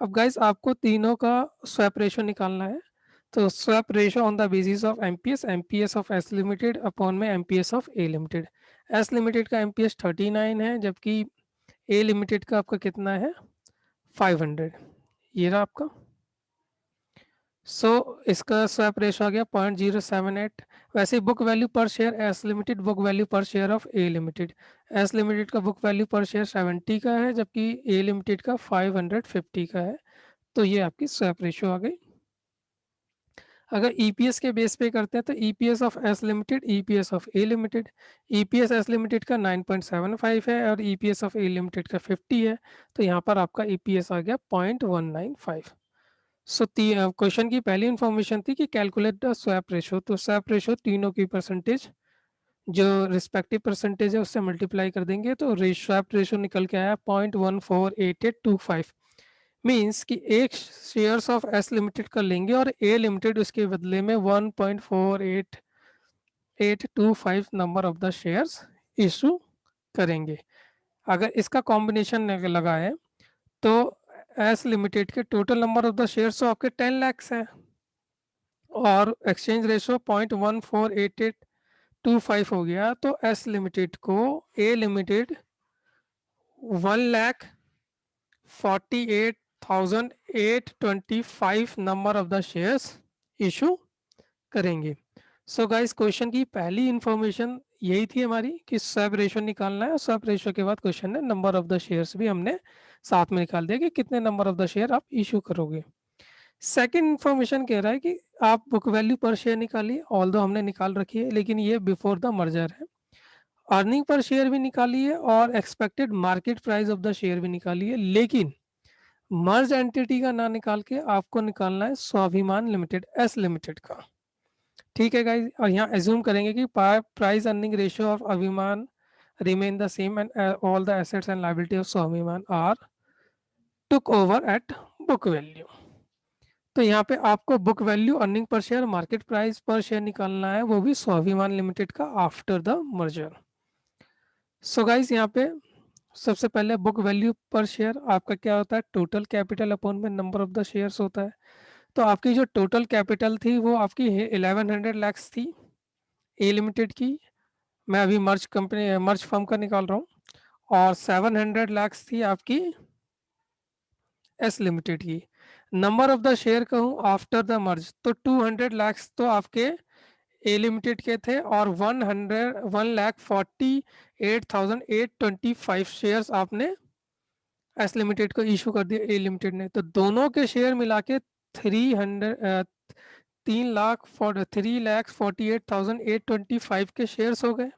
अब गाइज आपको तीनों का स्वैप रेशो निकालना है। तो swap ratio on the basis of MPS of S Limited upon में MPS of A Limited. S Limited का एमपीएस 39 है जबकि ए लिमिटेड का आपका कितना है 500। ये रहा आपका। इसका स्वैप रेशो आ गया 0.078। वैसे book value per share S Limited book value per share of A Limited, S Limited का बुक वैल्यू पर शेयर 70 का है जबकि ए लिमिटेड का 550 का है। तो ये आपकी स्वैप रेशो आ गई। अगर ईपीएस के बेस पे करते हैं तो EPS of S limited EPS of A limited, EPS S Limited का 9.75 है और ईपीएस ऑफ ए लिमिटेड का 50 है तो यहाँ पर आपका ईपीएस आ गया 0.195। सो क्वेश्चन की पहली इंफॉर्मेशन थी कि कैलकुलेट द स्वैप रेशो। तो स्वैप रेशो तीनों की परसेंटेज जो रिस्पेक्टिव परसेंटेज है उससे मल्टीप्लाई कर देंगे तो स्वैप रेशो निकल के आया 0.148825। मीन्स कि एक शेयर्स ऑफ एस लिमिटेड का लेंगे और ए लिमिटेड उसके बदले में 1.4825 number of the shares issue करेंगे। अगर इसका कॉम्बिनेशन लगाए तो एस लिमिटेड के total number of the shares तो आपके 10 lakhs हैं और एक्सचेंज रेशो 0.148825 हो गया, तो एस लिमिटेड को A Limited 1,48,825 number of the shares issue करेंगे। सो गाइस क्वेश्चन की पहली इंफॉर्मेशन यही थी हमारी कि स्वैप रेशो निकालना है और स्वैप रेशो के बाद क्वेश्चन है नंबर ऑफ द शेयर्स भी हमने साथ में निकाल दिया कि कितने नंबर ऑफ द शेयर आप इशू करोगे। सेकंड इंफॉर्मेशन कह रहा है कि आप बुक वैल्यू पर शेयर निकालिए, ऑल दो हमने निकाल रखी है लेकिन ये बिफोर द मर्जर है। अर्निंग पर शेयर भी निकालिए और expected market price of the share भी निकालिए, लेकिन मर्ज एंटिटी का ना निकाल के आपको निकालना है स्वाभिमान लिमिटेड एस लिमिटेड का। ठीक है गाइस, और यहाँ एज्यूम करेंगे कि price earning ratio of Abhiman remain the same and all the assets and liability of Swabhiman are took over at book value. तो यहाँ पे आपको book value, earning per share, market price per share निकालना है, वो भी स्वाभिमान लिमिटेड का after the merger. So guys यहाँ पे सबसे पहले बुक वैल्यू पर शेयर आपका क्या होता है, टोटल कैपिटल अपॉन में नंबर ऑफ द शेयर्स होता है। तो आपकी जो टोटल कैपिटल थी वो आपकी 1100 lakhs थी ए लिमिटेड की। मैं अभी मर्ज फर्म का निकाल रहा हूँ। और 700 lakhs थी आपकी एस लिमिटेड की। नंबर ऑफ द शेयर कहूँ आफ्टर द मर्ज तो 200 lakhs तो आपके ए लिमिटेड के थे और 1,48,825 शेयर्स आपने एस लिमिटेड को इशू कर दिया ए लिमिटेड ने। तो दोनों के शेयर मिला के 3,48,825 के शेयर्स हो गए।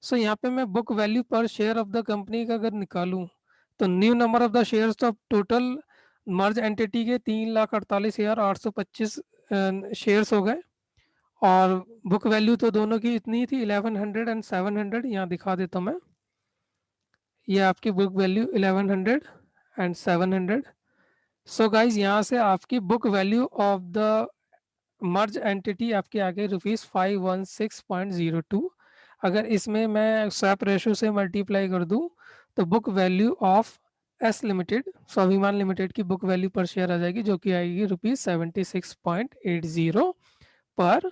सो यहाँ पे मैं book value per share of the company का अगर निकालूं तो new number of the shares तो अब टोटल मर्ज एंटिटी के 3,48,825 शेयर्स हो गए और बुक वैल्यू तो दोनों की इतनी थी 1100 एंड 700। यहाँ दिखा देता हूँ मैं, ये आपकी book value 1100 and 700। So guys यहाँ से आपकी book value of the merge entity आपके आगे ₹516.02। अगर इसमें मैं स्वैप रेशो से मल्टीप्लाई कर दूं तो book value of S limited, स्वाभिमान लिमिटेड की बुक वैल्यू पर शेयर आ जाएगी जो कि आएगी ₹76.80 पर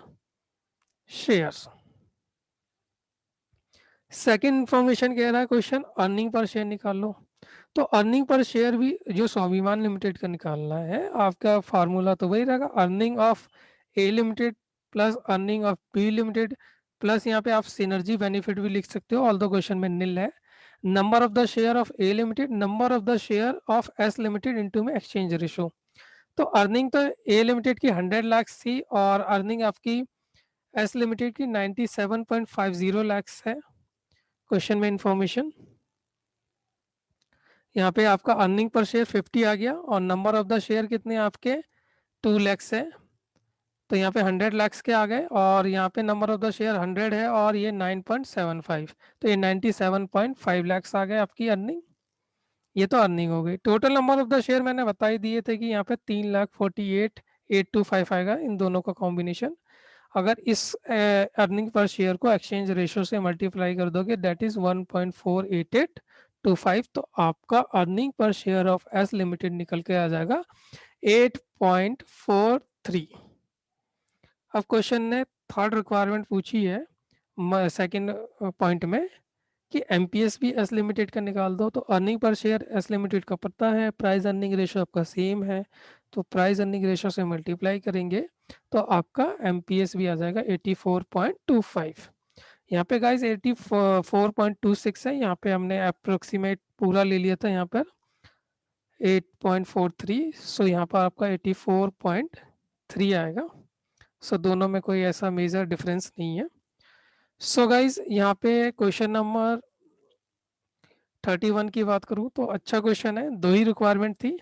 शेयर। सेकंड इंफॉर्मेशन कह रहा है क्वेश्चन अर्निंग पर शेयर निकाल लो। तो अर्निंग पर शेयर भी जो स्वाभिमान लिमिटेड का निकालना है, आपका फार्मूला तो वही रहेगा, earning of A limited plus earning of B limited plus यहाँ पे आप सिनर्जी बेनिफिट भी लिख सकते हो, ऑल दो क्वेश्चन में निल है। Number of the share of A limited, number of the share of S limited into में एक्सचेंज रेशो। तो अर्निंग तो ए लिमिटेड की 100 lakhs थी और अर्निंग आपकी एस लिमिटेड की 97.50 lakhs है। क्वेश्चन में इंफॉर्मेशन यहाँ पे आपका अर्निंग पर शेयर 50 आ गया और नंबर ऑफ द शेयर कितने आपके 2 lakhs है। तो यहाँ पे 100 lakhs के आ गए और यहाँ पे नंबर ऑफ द शेयर 100 है और ये 9.75, तो ये 97.5 lakhs आ गए आपकी अर्निंग। ये तो अर्निंग हो गई। Total number of the share मैंने बता ही दिए थे कि यहाँ पे 3,48,825 आएगा इन दोनों का कॉम्बिनेशन। अगर इस अर्निंग पर शेयर को एक्सचेंज रेशो से मल्टीप्लाई कर दोगे दैट इज 1.4825, तो आपका earning per share of S limited निकल के आ जाएगा 8.43। अब क्वेश्चन ने थर्ड रिक्वायरमेंट पूछी है सेकंड पॉइंट में कि एमपीएस भी एस लिमिटेड का निकाल दो। तो earning per share S Limited का पता है, प्राइस अर्निंग रेशो आपका सेम है, तो प्राइस अर्निंग रेशो से मल्टीप्लाई करेंगे तो आपका एमपीएस भी आ जाएगा 84.25। यहाँ पे गाइस 84.26 है, यहाँ पे हमने अप्रोक्सीमेट पूरा ले लिया था यहाँ पर 8.43, सो यहाँ पर आपका 84.3 आएगा। सो दोनों में कोई ऐसा मेजर डिफरेंस नहीं है। सो गाइज यहाँ पे क्वेश्चन नंबर 31 की बात करूँ तो अच्छा क्वेश्चन है, दो ही रिक्वायरमेंट थी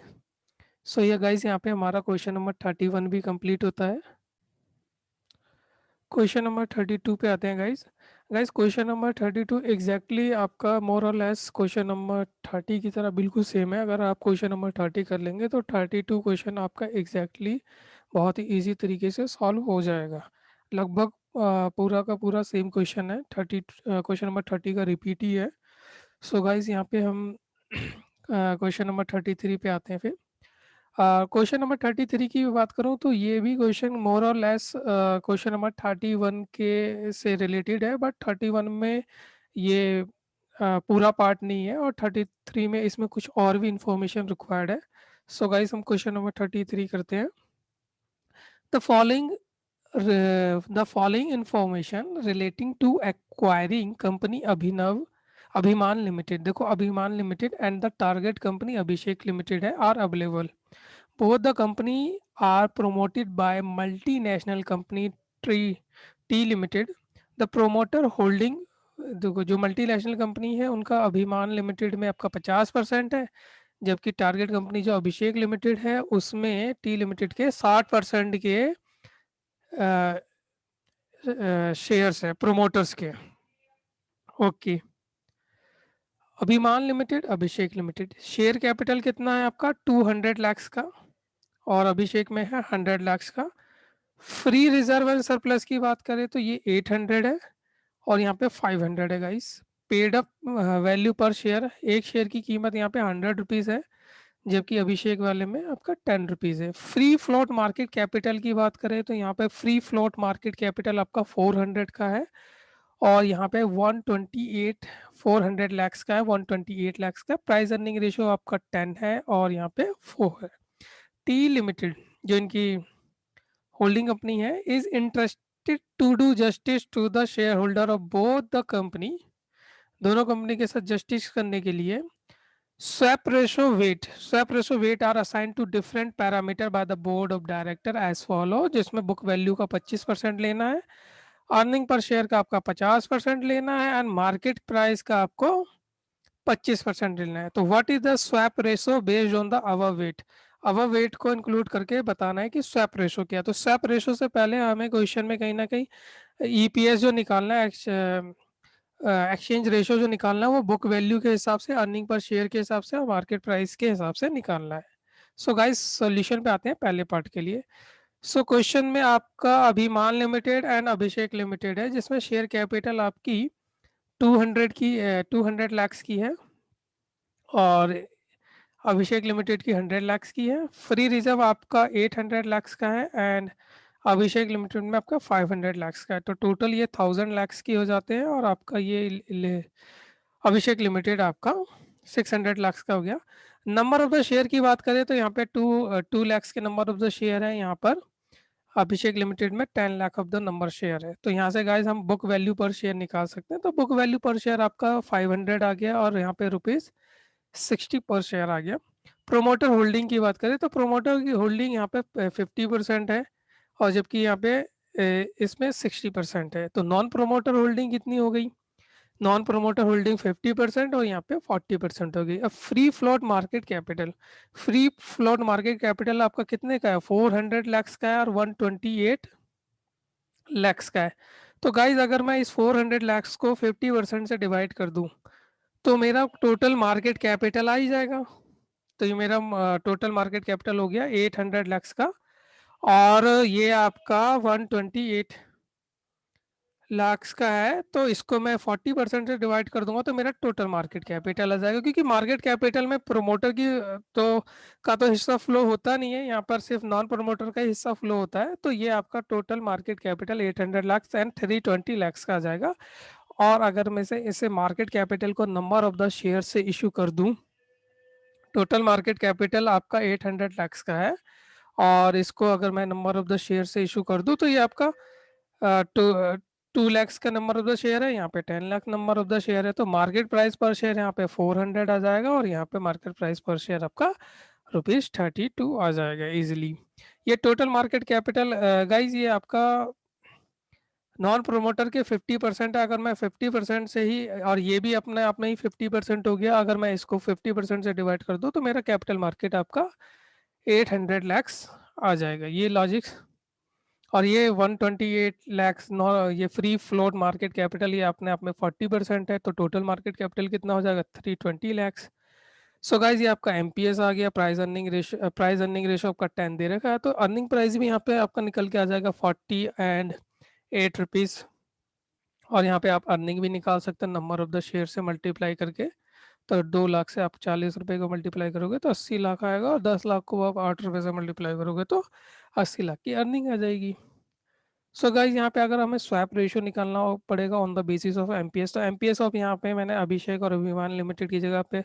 सो ये गाइस यहाँ पे हमारा क्वेश्चन नंबर 31 भी कंप्लीट होता है। क्वेश्चन नंबर 32 पे आते हैं guys. Guys question number 32 exactly आपका मोर और लेस क्वेश्चन नंबर 30 की तरह बिल्कुल सेम है। अगर आप क्वेश्चन नंबर 30 कर लेंगे तो 32 क्वेश्चन आपका एग्जैक्टली बहुत ही इजी तरीके से सॉल्व हो जाएगा। लगभग पूरा का पूरा सेम क्वेश्चन है। 30 क्वेश्चन नंबर 30 का रिपीट ही है। सो गाइस यहाँ पे हम क्वेश्चन नंबर 33 पे आते हैं फिर। क्वेश्चन नंबर 33 की बात करूं तो ये भी क्वेश्चन मोर और लेस क्वेश्चन नंबर 31 के से रिलेटेड है, बट 31 में ये पूरा पार्ट नहीं है और 33 में इसमें कुछ और भी इंफॉर्मेशन रिक्वायर्ड है। सो गाइस हम क्वेश्चन नंबर 33 करते हैं। The following the following information relating to acquiring company Abhinav Abhiman Limited, देखो Abhiman Limited and the target company Abhishek Limited है are available. Both the company are promoted by multinational company Tree T Limited. The promoter holding, देखो जो multinational company है उनका अभिमान limited में आपका 50% है, जबकि टारगेट कंपनी जो अभिषेक लिमिटेड है उसमें टी लिमिटेड के 60% के शेयर्स है प्रोमोटर्स के। ओके, अभिमान लिमिटेड अभिषेक लिमिटेड शेयर कैपिटल कितना है आपका 200 लाख का और अभिषेक में है 100 लाख का। फ्री रिजर्व एंड सरप्लस की बात करें तो ये 800 है और यहाँ पे 500 है guys. Paid up value per share, एक शेयर की कीमत यहाँ पे 100 रुपीज़ है, जबकि अभिषेक वाले में आपका 10 रुपीज़ है। फ्री फ्लोट मार्केट कैपिटल की बात करें तो यहाँ पे फ्री फ्लोट मार्केट कैपिटल आपका 400 का है और यहाँ पे 128 400 लैक्स का है, 128 लैक्स का। प्राइस अर्निंग रेशियो आपका 10 है और यहाँ पे 4 है। टी लिमिटेड जो इनकी होल्डिंग कंपनी है is interested to do justice to the share holder of both the company, दोनों कंपनी के साथ जस्टिस करने के लिए swap ratio weight are assign to different parameter by the board of director as follow, जिसमें book value का 25% लेना है, अर्निंग पर शेयर का आपका 50% लेना है एंड मार्केट प्राइस का आपको 25% लेना है। तो what is the swap ratio based on the our weight, our weight को इंक्लूड करके बताना है कि स्वैप रेशो क्या है। तो स्वैप रेशो से पहले हमें क्वेश्चन में कहीं ना कहीं ईपीएस जो निकालना है, एक्सचेंज रेशो जो निकालना है वो बुक वैल्यू के हिसाब से, अर्निंग पर शेयर के हिसाब से और मार्केट प्राइस के हिसाब से निकालना है। सो गाइस सॉल्यूशन पे आते हैं पहले पार्ट के लिए। सो क्वेश्चन में आपका अभिमान लिमिटेड एंड अभिषेक लिमिटेड है जिसमें शेयर कैपिटल आपकी 200 लाख की है और अभिषेक लिमिटेड की 100 लाख की है। फ्री रिजर्व आपका 800 लाख का है एंड अभिषेक लिमिटेड में आपका 500 लाख का है। तो टोटल ये 1000 लाख की हो जाते हैं और आपका ये अभिषेक लिमिटेड आपका 600 लाख का हो गया। नंबर ऑफ द शेयर की बात करें तो यहाँ पे 2 लाख के नंबर ऑफ द शेयर है, यहाँ पर अभिषेक लिमिटेड में 10 lakh of the number share है। तो यहाँ से गाइज हम बुक वैल्यू पर शेयर निकाल सकते हैं। तो बुक वैल्यू पर शेयर आपका 500 आ गया और यहाँ पे ₹60 पर शेयर आ गया। प्रोमोटर होल्डिंग की बात करें तो प्रोमोटर की होल्डिंग यहाँ पे 50% है और जबकि यहाँ पे इसमें 60% है। तो नॉन प्रोमोटर होल्डिंग कितनी हो गई, नॉन प्रोमोटर होल्डिंग 50% और यहाँ पे 40% हो गई। अब free float market capital, free float market capital आपका कितने का है 400 लाख का है और 128 लाख का है। तो गाइज अगर मैं इस 400 लाख को 50% से डिवाइड कर दूं तो मेरा टोटल मार्केट कैपिटल आ ही जाएगा। तो ये मेरा टोटल मार्केट कैपिटल हो गया 800 लाख का और ये आपका 128 लाख का है। तो इसको मैं 40% से डिवाइड कर दूंगा तो मेरा टोटल मार्केट कैपिटल आ जाएगा, क्योंकि मार्केट कैपिटल में प्रोमोटर की तो हिस्सा फ्लो होता नहीं है, यहाँ पर सिर्फ नॉन प्रोमोटर का हिस्सा फ्लो होता है। तो ये आपका total market capital 800 lakh and 320 lakh का आ जाएगा। और अगर मैं से इसे मार्केट कैपिटल को नंबर ऑफ द शेयर से इशू कर दूं, टोटल मार्केट कैपिटल आपका 800 लाख का है और इसको अगर मैं नंबर ऑफ द शेयर से इशू कर दूं तो ये आपका 2 लाख का नंबर ऑफ द शेयर है, यहाँ पे 10 lakh number of the share है। तो मार्केट प्राइस पर शेयर यहाँ पे 400 आ जाएगा और यहाँ पे मार्केट प्राइस पर शेयर आपका ₹32 आ जाएगा इजिली। ये टोटल मार्केट कैपिटल गाइज ये आपका नॉन प्रोमोटर के 50% है। अगर मैं 50% से ही, और ये भी अपने आप में ही 50% हो गया, अगर मैं इसको 50% से डिवाइड कर दूं तो मेरा कैपिटल मार्केट आपका 800 लैक्स आ जाएगा, ये लॉजिक। और ये 128 लैक्स नॉ, ये फ्री फ्लोट मार्केट कैपिटल, ये अपने आप में 40% है, तो टोटल मार्केट कैपिटल कितना हो जाएगा, 320 लैक्स। सो गाइज ये आपका एमपीएस आ गया, प्राइस अर्निंग रेशो आपका 10 दे रखा है, तो अर्निंग प्राइस भी यहाँ पे आपका निकल के आ जाएगा 40 एंड 8 रुपीज़। और यहाँ पे आप अर्निंग भी निकाल सकते हैं नंबर ऑफ द शेयर से मल्टीप्लाई करके। तो 2 लाख से आप 40 रुपये को मल्टीप्लाई करोगे तो 80 लाख आएगा, और 10 लाख को आप 8 रुपये से मल्टीप्लाई करोगे तो 80 लाख की अर्निंग आ जाएगी। सो गाइज यहाँ पे अगर हमें स्वैप रेशियो निकालना पड़ेगा on the basis of MPS, तो एमपीएस ऑफ यहाँ पे मैंने अभिषेक और अभिमान लिमिटेड की जगह पे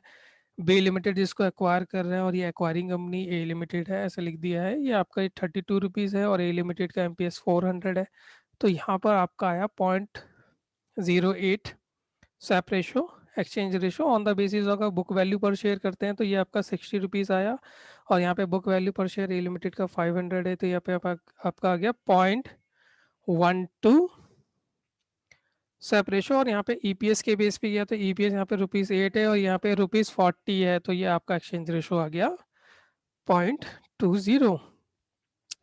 बी लिमिटेड जिसको एक्वायर कर रहे हैं, और ये एक्वायरिंग कंपनी ए लिमिटेड है ऐसे लिख दिया है। ये आपका 32 रुपीज़ है, और ए लिमिटेड का एमपीएस 400 है। तो यहाँ पर आपका आया 0.08 swap ratio, exchange ratio on the basis of book value per share करते हैं, तो ये आपका 60 रुपीज़ आया। और यहाँ पे बुक वैल्यू पर शेयर ए लिमिटेड का 500 है, तो यहाँ पे आपका आ गया 0.12 स्वैप रेशो। और यहाँ पे ईपीएस के बेस पे गया, तो ईपीएस यहाँ पे ₹8 है, और यहाँ पे ₹40 है, तो ये आपका एक्सचेंज रेशो आ गया 0.20।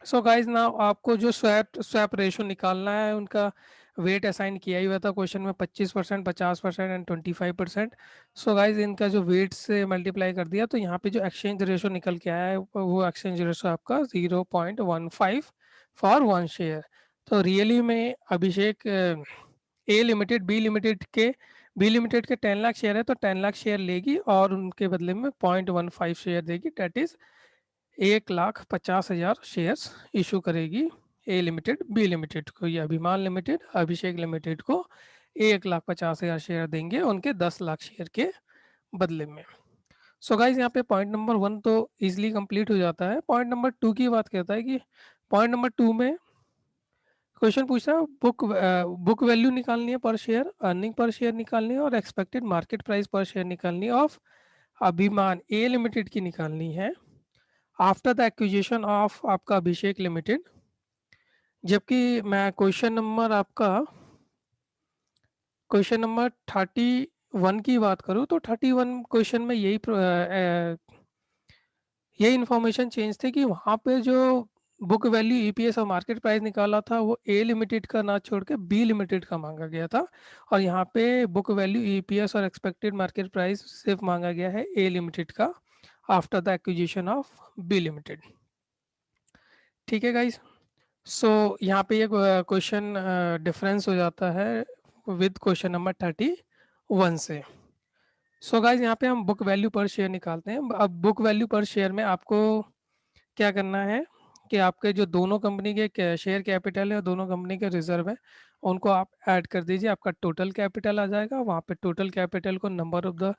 सो गाइज नाउ आपको जो स्वैप रेशो निकालना है, उनका वेट असाइन किया ही हुआ था क्वेश्चन में, 25%, 50% एंड 25%। सो गाइज इनका जो वेट से मल्टीप्लाई कर दिया, तो यहाँ पे जो एक्सचेंज रेशो निकल के आया है वो एक्सचेंज रेशो आपका 0.15 फॉर 1 शेयर। तो रियली में अभिषेक ए लिमिटेड बी लिमिटेड के 10 लाख शेयर है, तो 10 लाख शेयर लेगी और उनके बदले में 0.15 शेयर देगी, डेट इज 1,50,000 शेयर्स इशू करेगी ए लिमिटेड बी लिमिटेड को, या अभिमान लिमिटेड अभिषेक लिमिटेड को 1,50,000 शेयर देंगे उनके 10 लाख शेयर के बदले में। सो गाइज यहाँ पे पॉइंट नंबर 1 तो इजीली कंप्लीट हो जाता है। पॉइंट नंबर 2 की बात करता है कि पॉइंट नंबर 2 में क्वेश्चन पूछ रहा है बुक वैल्यू निकालनी है पर शेयर, अर्निंग पर शेयर निकालनी है, और expected market price per share निकालनी है ऑफ अभिमान ए लिमिटेड की निकालनी है आफ्टर द एक्विजिशन ऑफ आपका अभिषेक लिमिटेड। जबकि मैं क्वेश्चन नंबर 31 की बात करूँ, तो 31 क्वेश्चन में यही इन्फॉर्मेशन चेंज थी कि वहाँ पे जो बुक वैल्यू ईपीएस और मार्केट प्राइस निकाला था वो ए लिमिटेड का ना छोड़ के बी लिमिटेड का मांगा गया था, और यहाँ पे बुक वैल्यू ईपीएस और एक्सपेक्टेड मार्केट प्राइस सिर्फ मांगा गया है ए लिमिटेड का after the acquisition of B limited. ठीक है गाइस, सो यहाँ पे ये क्वेश्चन डिफरेंस हो जाता है विद क्वेश्चन नंबर 31 से। सो गाइस यहाँ पे हम बुक वैल्यू पर शेयर निकालते हैं। अब बुक वैल्यू पर शेयर में आपको क्या करना है कि आपके जो दोनों कंपनी के शेयर कैपिटल है और दोनों कंपनी के रिजर्व है, उनको आप ऐड कर दीजिए, आपका टोटल कैपिटल आ जाएगा। वहाँ पे टोटल कैपिटल को number of the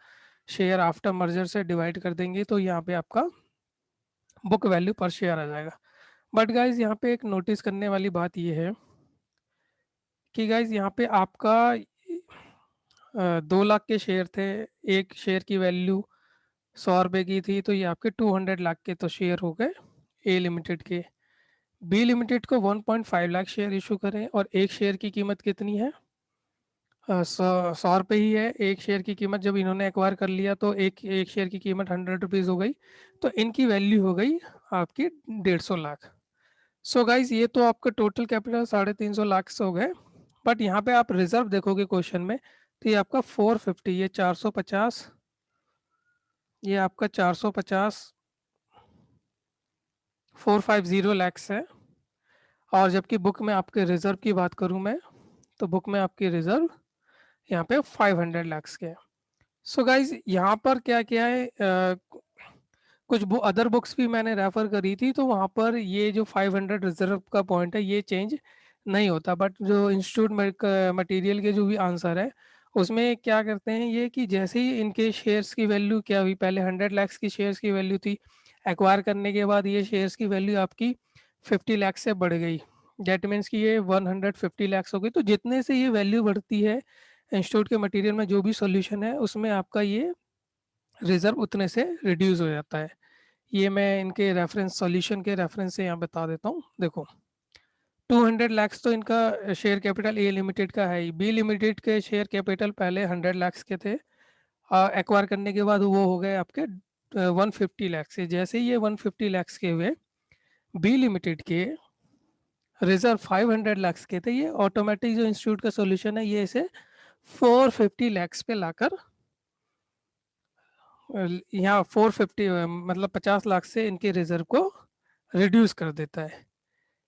share after merger से डिवाइड कर देंगे, तो यहाँ पे आपका बुक वैल्यू पर शेयर आ जाएगा। बट गाइज यहाँ पे एक नोटिस करने वाली बात ये है कि गाइज यहाँ पे आपका 2 लाख के शेयर थे, एक शेयर की वैल्यू 100 रुपये की थी, तो ये आपके 200 लाख के तो शेयर हो गए ए लिमिटेड के। बी लिमिटेड को 1.5 लाख शेयर इशू करें, और एक शेयर की कीमत कितनी है, 100 रुपये ही है एक शेयर की कीमत। जब इन्होंने एक्वायर कर लिया तो एक शेयर की कीमत 100 रुपीज़ हो गई, तो इनकी वैल्यू हो गई आपकी 150 लाख। सो गाइज ये तो आपका टोटल कैपिटल 350 लाख से हो गए। बट यहाँ पे आप रिजर्व देखोगे क्वेश्चन में, तो ये आपका 450, ये 450, ये आपका 450 450 लैक्स है। और जबकि बुक में आपके रिजर्व की बात करूँ मैं, तो बुक में आपकी रिजर्व यहाँ पे 500 लैक्स के है। सो गाइज यहाँ पर क्या क्या है, कुछ अदर बुक्स भी मैंने रेफर करी थी, तो वहाँ पर ये जो 500 रिजर्व का पॉइंट है ये चेंज नहीं होता। बट जो इंस्टीट्यूट मटेरियल के जो भी आंसर है उसमें क्या करते हैं ये कि जैसे ही इनके शेयर्स की वैल्यू क्या हुई, पहले 100 लैक्स की शेयर्स की वैल्यू थी, एक्वायर करने के बाद ये शेयर्स की वैल्यू आपकी 50 लाख से बढ़ गई, डेट मीन्स कि ये 150 लैक्स हो गई। तो जितने से ये वैल्यू बढ़ती है इंस्टीट्यूट के मटेरियल में जो भी सोल्यूशन है उसमें आपका ये रिजर्व उतने से रिड्यूस हो जाता है। ये मैं इनके रेफरेंस सॉल्यूशन के रेफरेंस से यहाँ बता देता हूँ। देखो 200 लैक्स तो इनका शेयर कैपिटल ए लिमिटेड का है ही, बी लिमिटेड के शेयर कैपिटल पहले 100 लैक्स के थे, एक्वायर करने के बाद वो हो गए आपके 150 लाख से, जैसे ये 150 लाख के हुए, बी लिमिटेड के रिजर्व 500 लाख के थे, ये ऑटोमेटिक जो इंस्टीट्यूट का सॉल्यूशन है ये इसे 450 लाख पे लाकर यहाँ 450 मतलब 50 लाख से इनके रिजर्व को रिड्यूस कर देता है।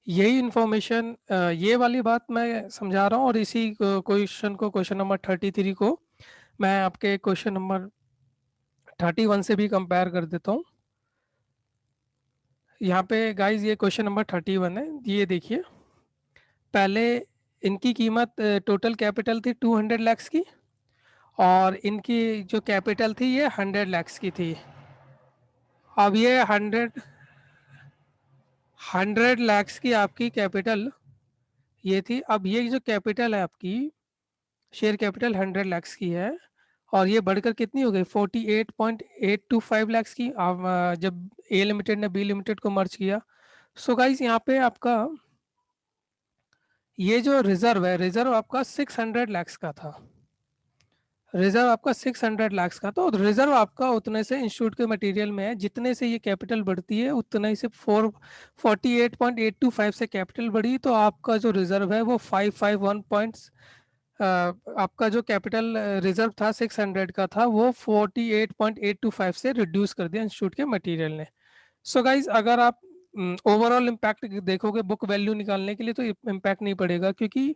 यही इंफॉर्मेशन, ये वाली बात मैं समझा रहा हूँ, और इसी क्वेश्चन को, क्वेश्चन नंबर 33 को मैं आपके क्वेश्चन नंबर 31 से भी कंपेयर कर देता हूँ। यहाँ पे गाइस ये क्वेश्चन नंबर 31 है, ये देखिए। पहले इनकी कीमत, टोटल कैपिटल थी 200 लाख की, और इनकी जो कैपिटल थी ये 100 लाख की थी। अब ये 100 लाख की आपकी कैपिटल ये थी। अब ये जो कैपिटल है आपकी, शेयर कैपिटल 100 लाख की है, और ये बढ़कर कितनी हो गई 48.825 लाख की, अब जब ए लिमिटेड ने बी लिमिटेड को मर्ज किया। सो गाइस यहाँ पे आपका ये जो रिजर्व है, रिजर्व आपका 600 लाख का था, रिजर्व आपका 600 लाख का। तो रिजर्व आपका उतने से इंस्टीट्यूट के मटेरियल में है, जितने से ये कैपिटल बढ़ती है उतना ही से 48.825 से कैपिटल बढ़ी, तो आपका जो रिजर्व है वो 551 पॉइंट्स, आपका जो कैपिटल रिजर्व था 600 का था, वो 48.825 से रिड्यूस कर दिया इंस्टीट्यूट के मटेरियल ने। सो गाइज अगर आप ओवरऑल इम्पैक्ट देखोगे बुक वैल्यू निकालने के लिए, तो इम्पैक्ट नहीं पड़ेगा, क्योंकि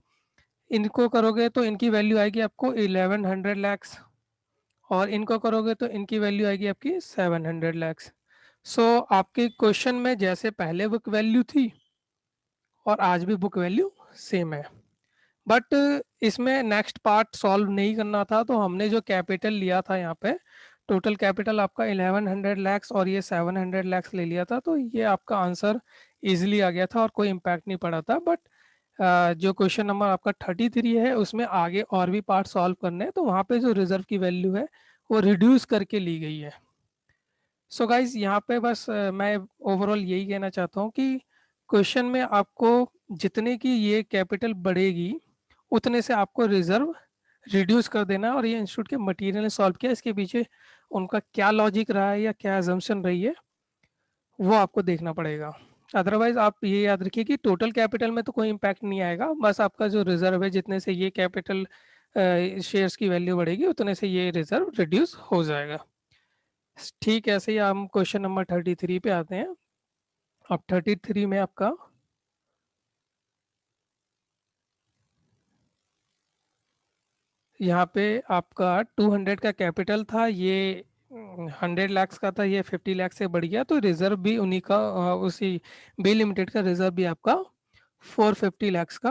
इनको करोगे तो इनकी वैल्यू आएगी आपको 1100 लैक्स, और इनको करोगे तो इनकी वैल्यू आएगी आपकी 700 लैक्स। सो आपके क्वेश्चन में जैसे पहले बुक वैल्यू थी और आज भी बुक वैल्यू सेम है, बट इसमें नेक्स्ट पार्ट सॉल्व नहीं करना था, तो हमने जो कैपिटल लिया था यहाँ पे, टोटल कैपिटल आपका 1100 लैक्स और ये 700 लैक्स ले लिया था, तो ये आपका आंसर इजीली आ गया था और कोई इम्पैक्ट नहीं पड़ा था। बट जो क्वेश्चन नंबर आपका 33 है उसमें आगे और भी पार्ट सॉल्व करने हैं, तो वहाँ पे जो रिजर्व की वैल्यू है वो रिड्यूस करके ली गई है। सो गाइज यहाँ पे बस मैं ओवरऑल यही कहना चाहता हूँ कि क्वेश्चन में आपको जितने की ये कैपिटल बढ़ेगी उतने से आपको रिजर्व रिड्यूस कर देना है, और ये इंस्टीट्यूट के मटेरियल ने सॉल्व किया, इसके पीछे उनका क्या लॉजिक रहा है या क्या एजम्पशन रही है वो आपको देखना पड़ेगा। अदरवाइज आप ये याद रखिए कि टोटल कैपिटल में तो कोई इम्पैक्ट नहीं आएगा, बस आपका जो रिजर्व है जितने से ये कैपिटल शेयर्स की वैल्यू बढ़ेगी उतने से ये रिजर्व रिड्यूस हो जाएगा। ठीक है, ऐसे ही हम क्वेश्चन नंबर 33 पे आते हैं। अब 33 में आपका यहाँ पे आपका 200 का कैपिटल था, ये 100 लाख का था, ये 50 लाख से बढ़ गया, तो रिजर्व भी उन्हीं का, उसी बी लिमिटेड का रिजर्व भी आपका 450 लाख का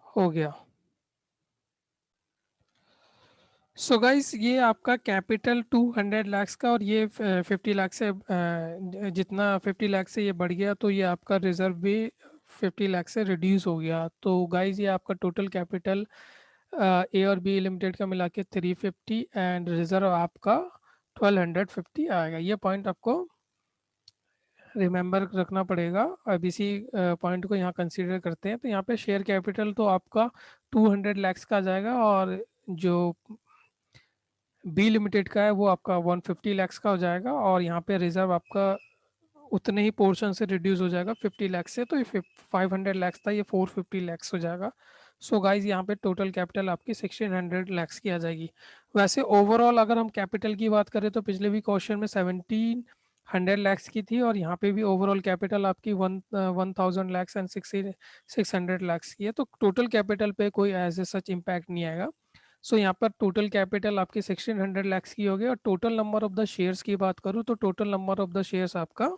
हो गया। सो गाइस ये आपका कैपिटल 200 लाख का, और ये 50 लाख से जितना 50 लाख से ये बढ़ गया, तो ये आपका रिजर्व भी 50 लाख से रिड्यूस हो गया। तो गाइस ये आपका टोटल कैपिटल ए और बी लिमिटेड का मिला के 350, एंड रिजर्व आपका 1250 आएगा। ये पॉइंट आपको रिमेंबर रखना पड़ेगा। अब इसी पॉइंट को यहाँ कंसीडर करते हैं, तो यहाँ पे शेयर कैपिटल तो आपका 200 लाख का आ जाएगा, और जो बी लिमिटेड का है वो आपका 150 लाख का हो जाएगा, और यहाँ पे रिजर्व आपका उतने ही पोर्शन से रिड्यूस हो जाएगा 50 लाख से, तो ये 500 लाख था, ये 450 लाख हो जाएगा। सो गाइज यहाँ पे टोटल कैपिटल आपकी 1600 लाख की आ जाएगी। वैसे ओवरऑल अगर हम कैपिटल की बात करें तो पिछले भी क्वेश्चन में 1700 लाख की थी, और यहाँ पे भी ओवरऑल कैपिटल आपकी 1000 लाख एंड 600 लाख की है, तो टोटल कैपिटल पे कोई एज ए सच इम्पैक्ट नहीं आएगा। सो यहाँ पर टोटल कैपिटल आपकी 1600 लाख की होगी, और total number of the shares की बात करूँ तो total number of the shares आपका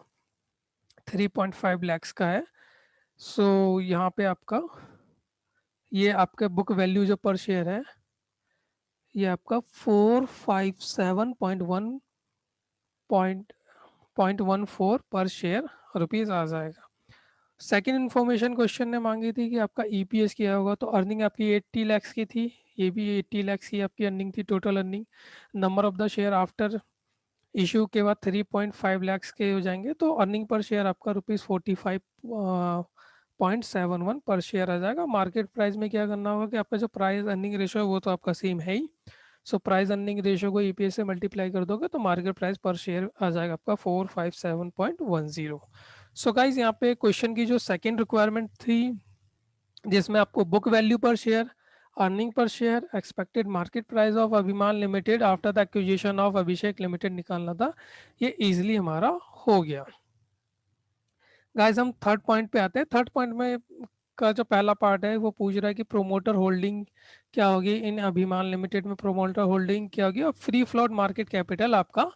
3.5 लाख का है। सो यहाँ पे आपका ये आपका बुक वैल्यू जो पर शेयर है ये आपका 457.1 पर शेयर रुपीज़ आ जाएगा। सेकंड इन्फॉर्मेशन क्वेश्चन ने मांगी थी कि आपका ईपीएस क्या होगा, तो अर्निंग आपकी 80 लाख की थी, ये भी 80 लाख की आपकी अर्निंग थी, total earning. Number of the share after issue के बाद 3.5 लाख के हो जाएंगे, तो अर्निंग पर शेयर आपका ₹45.71 पर शेयर आ जाएगा। मार्केट प्राइस में क्या करना होगा कि आपका जो प्राइस अर्निंग रेशो है वो तो आपका सेम है ही, सो प्राइस अर्निंग रेशियो को ईपीएस से मल्टीप्लाई कर दोगे तो मार्केट प्राइस पर शेयर आ जाएगा आपका 457.10। सो गाइज यहाँ पे क्वेश्चन की जो सेकंड रिक्वायरमेंट थी जिसमें आपको book value per share, earning per share, expected market price of Abhiman Limited after the acquisition of Abhishek Limited निकालना था, ये इजीली हमारा हो गया। गाइस हम थर्ड पॉइंट पे आते हैं। थर्ड पॉइंट में का जो पहला पार्ट है वो पूछ रहा है कि प्रोमोटर होल्डिंग क्या होगी इन अभिमान लिमिटेड में, प्रोमोटर होल्डिंग क्या होगी और फ्री फ्लोट मार्केट कैपिटल आपका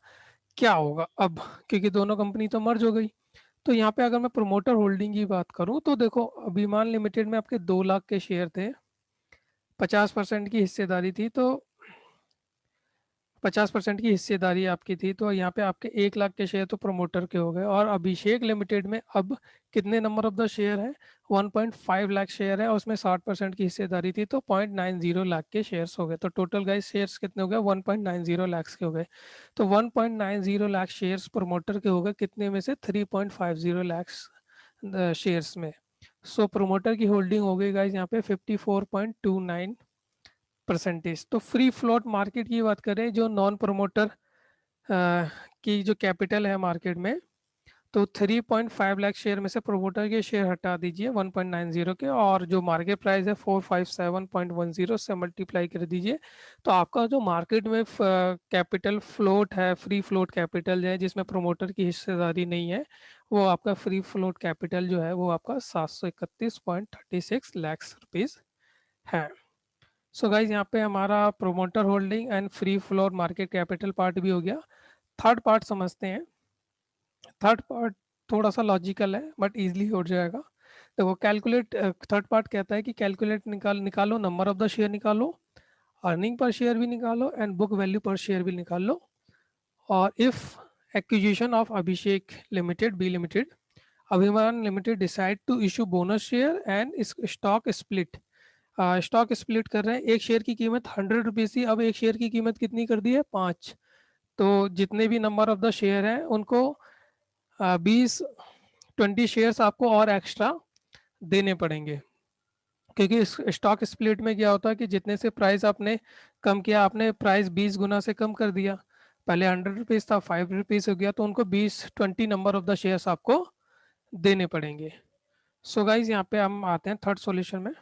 क्या होगा अब, क्योंकि दोनों कंपनी तो मर्ज हो गई। तो यहाँ पे अगर मैं प्रोमोटर होल्डिंग की बात करूँ तो देखो अभिमान लिमिटेड में आपके 2 लाख के शेयर थे, 50% की हिस्सेदारी थी, तो 50% की हिस्सेदारी आपकी थी, तो यहाँ पे आपके 1 लाख के शेयर तो प्रमोटर के हो गए। और अभिषेक लिमिटेड में अब कितने नंबर ऑफ द शेयर है, 1.5 लाख शेयर है और उसमें 60% की हिस्सेदारी थी, तो 0.90 लाख के शेयर्स हो गए। तो टोटल गाइस शेयर्स कितने हो गए, 1.90 लाख के हो गए। तो 1.90 लाख शेयर्स प्रमोटर के हो गए, कितने में से 3.50 लाख शेयर्स में। सो प्रोमोटर की होल्डिंग हो गई गाइज यहाँ पे 54.29%। तो फ्री फ्लोट मार्केट की बात करें, जो नॉन प्रोमोटर की जो कैपिटल है मार्केट में, तो 3.5 लाख शेयर में से प्रोमोटर के शेयर हटा दीजिए 1.90 के, और जो मार्केट प्राइस है 457.10 से मल्टीप्लाई कर दीजिए, तो आपका जो मार्केट में कैपिटल फ्लोट है, फ्री फ्लोट कैपिटल है जिसमें प्रोमोटर की हिस्सेदारी नहीं है, वो आपका फ्री फ्लोट कैपिटल जो है वो आपका 731.36 लाख रुपीज़ है। सो गाइज यहाँ पे हमारा promoter holding and free float market capital part भी हो गया। थर्ड पार्ट समझते हैं। थर्ड पार्ट थोड़ा सा लॉजिकल है बट इजीली हो जाएगा। देखो कैलकुलेट, थर्ड पार्ट कहता है कि कैलकुलेट निकालो नंबर ऑफ द शेयर निकालो, अर्निंग पर शेयर भी निकालो and book value per share भी निकाल लो। और if acquisition of Abhishek Limited B Limited, Abhiman Limited decide to issue bonus share and stock split, stock split कर रहे हैं, एक शेयर की कीमत 100 रुपीज़ थी, अब एक शेयर की कीमत कितनी कर दी है, 5। तो जितने भी नंबर ऑफ द शेयर हैं उनको 20 शेयर्स आपको और एक्स्ट्रा देने पड़ेंगे, क्योंकि इस स्टॉक स्प्लिट में क्या होता है कि जितने से प्राइस आपने कम किया, आपने प्राइस 20 गुना से कम कर दिया, पहले 100 रुपीज़ था 5 रुपीज़ हो गया, तो उनको 20 नंबर ऑफ द शेयर्स आपको देने पड़ेंगे। सो गाइज यहाँ पे हम आते हैं थर्ड सॉल्यूशन में।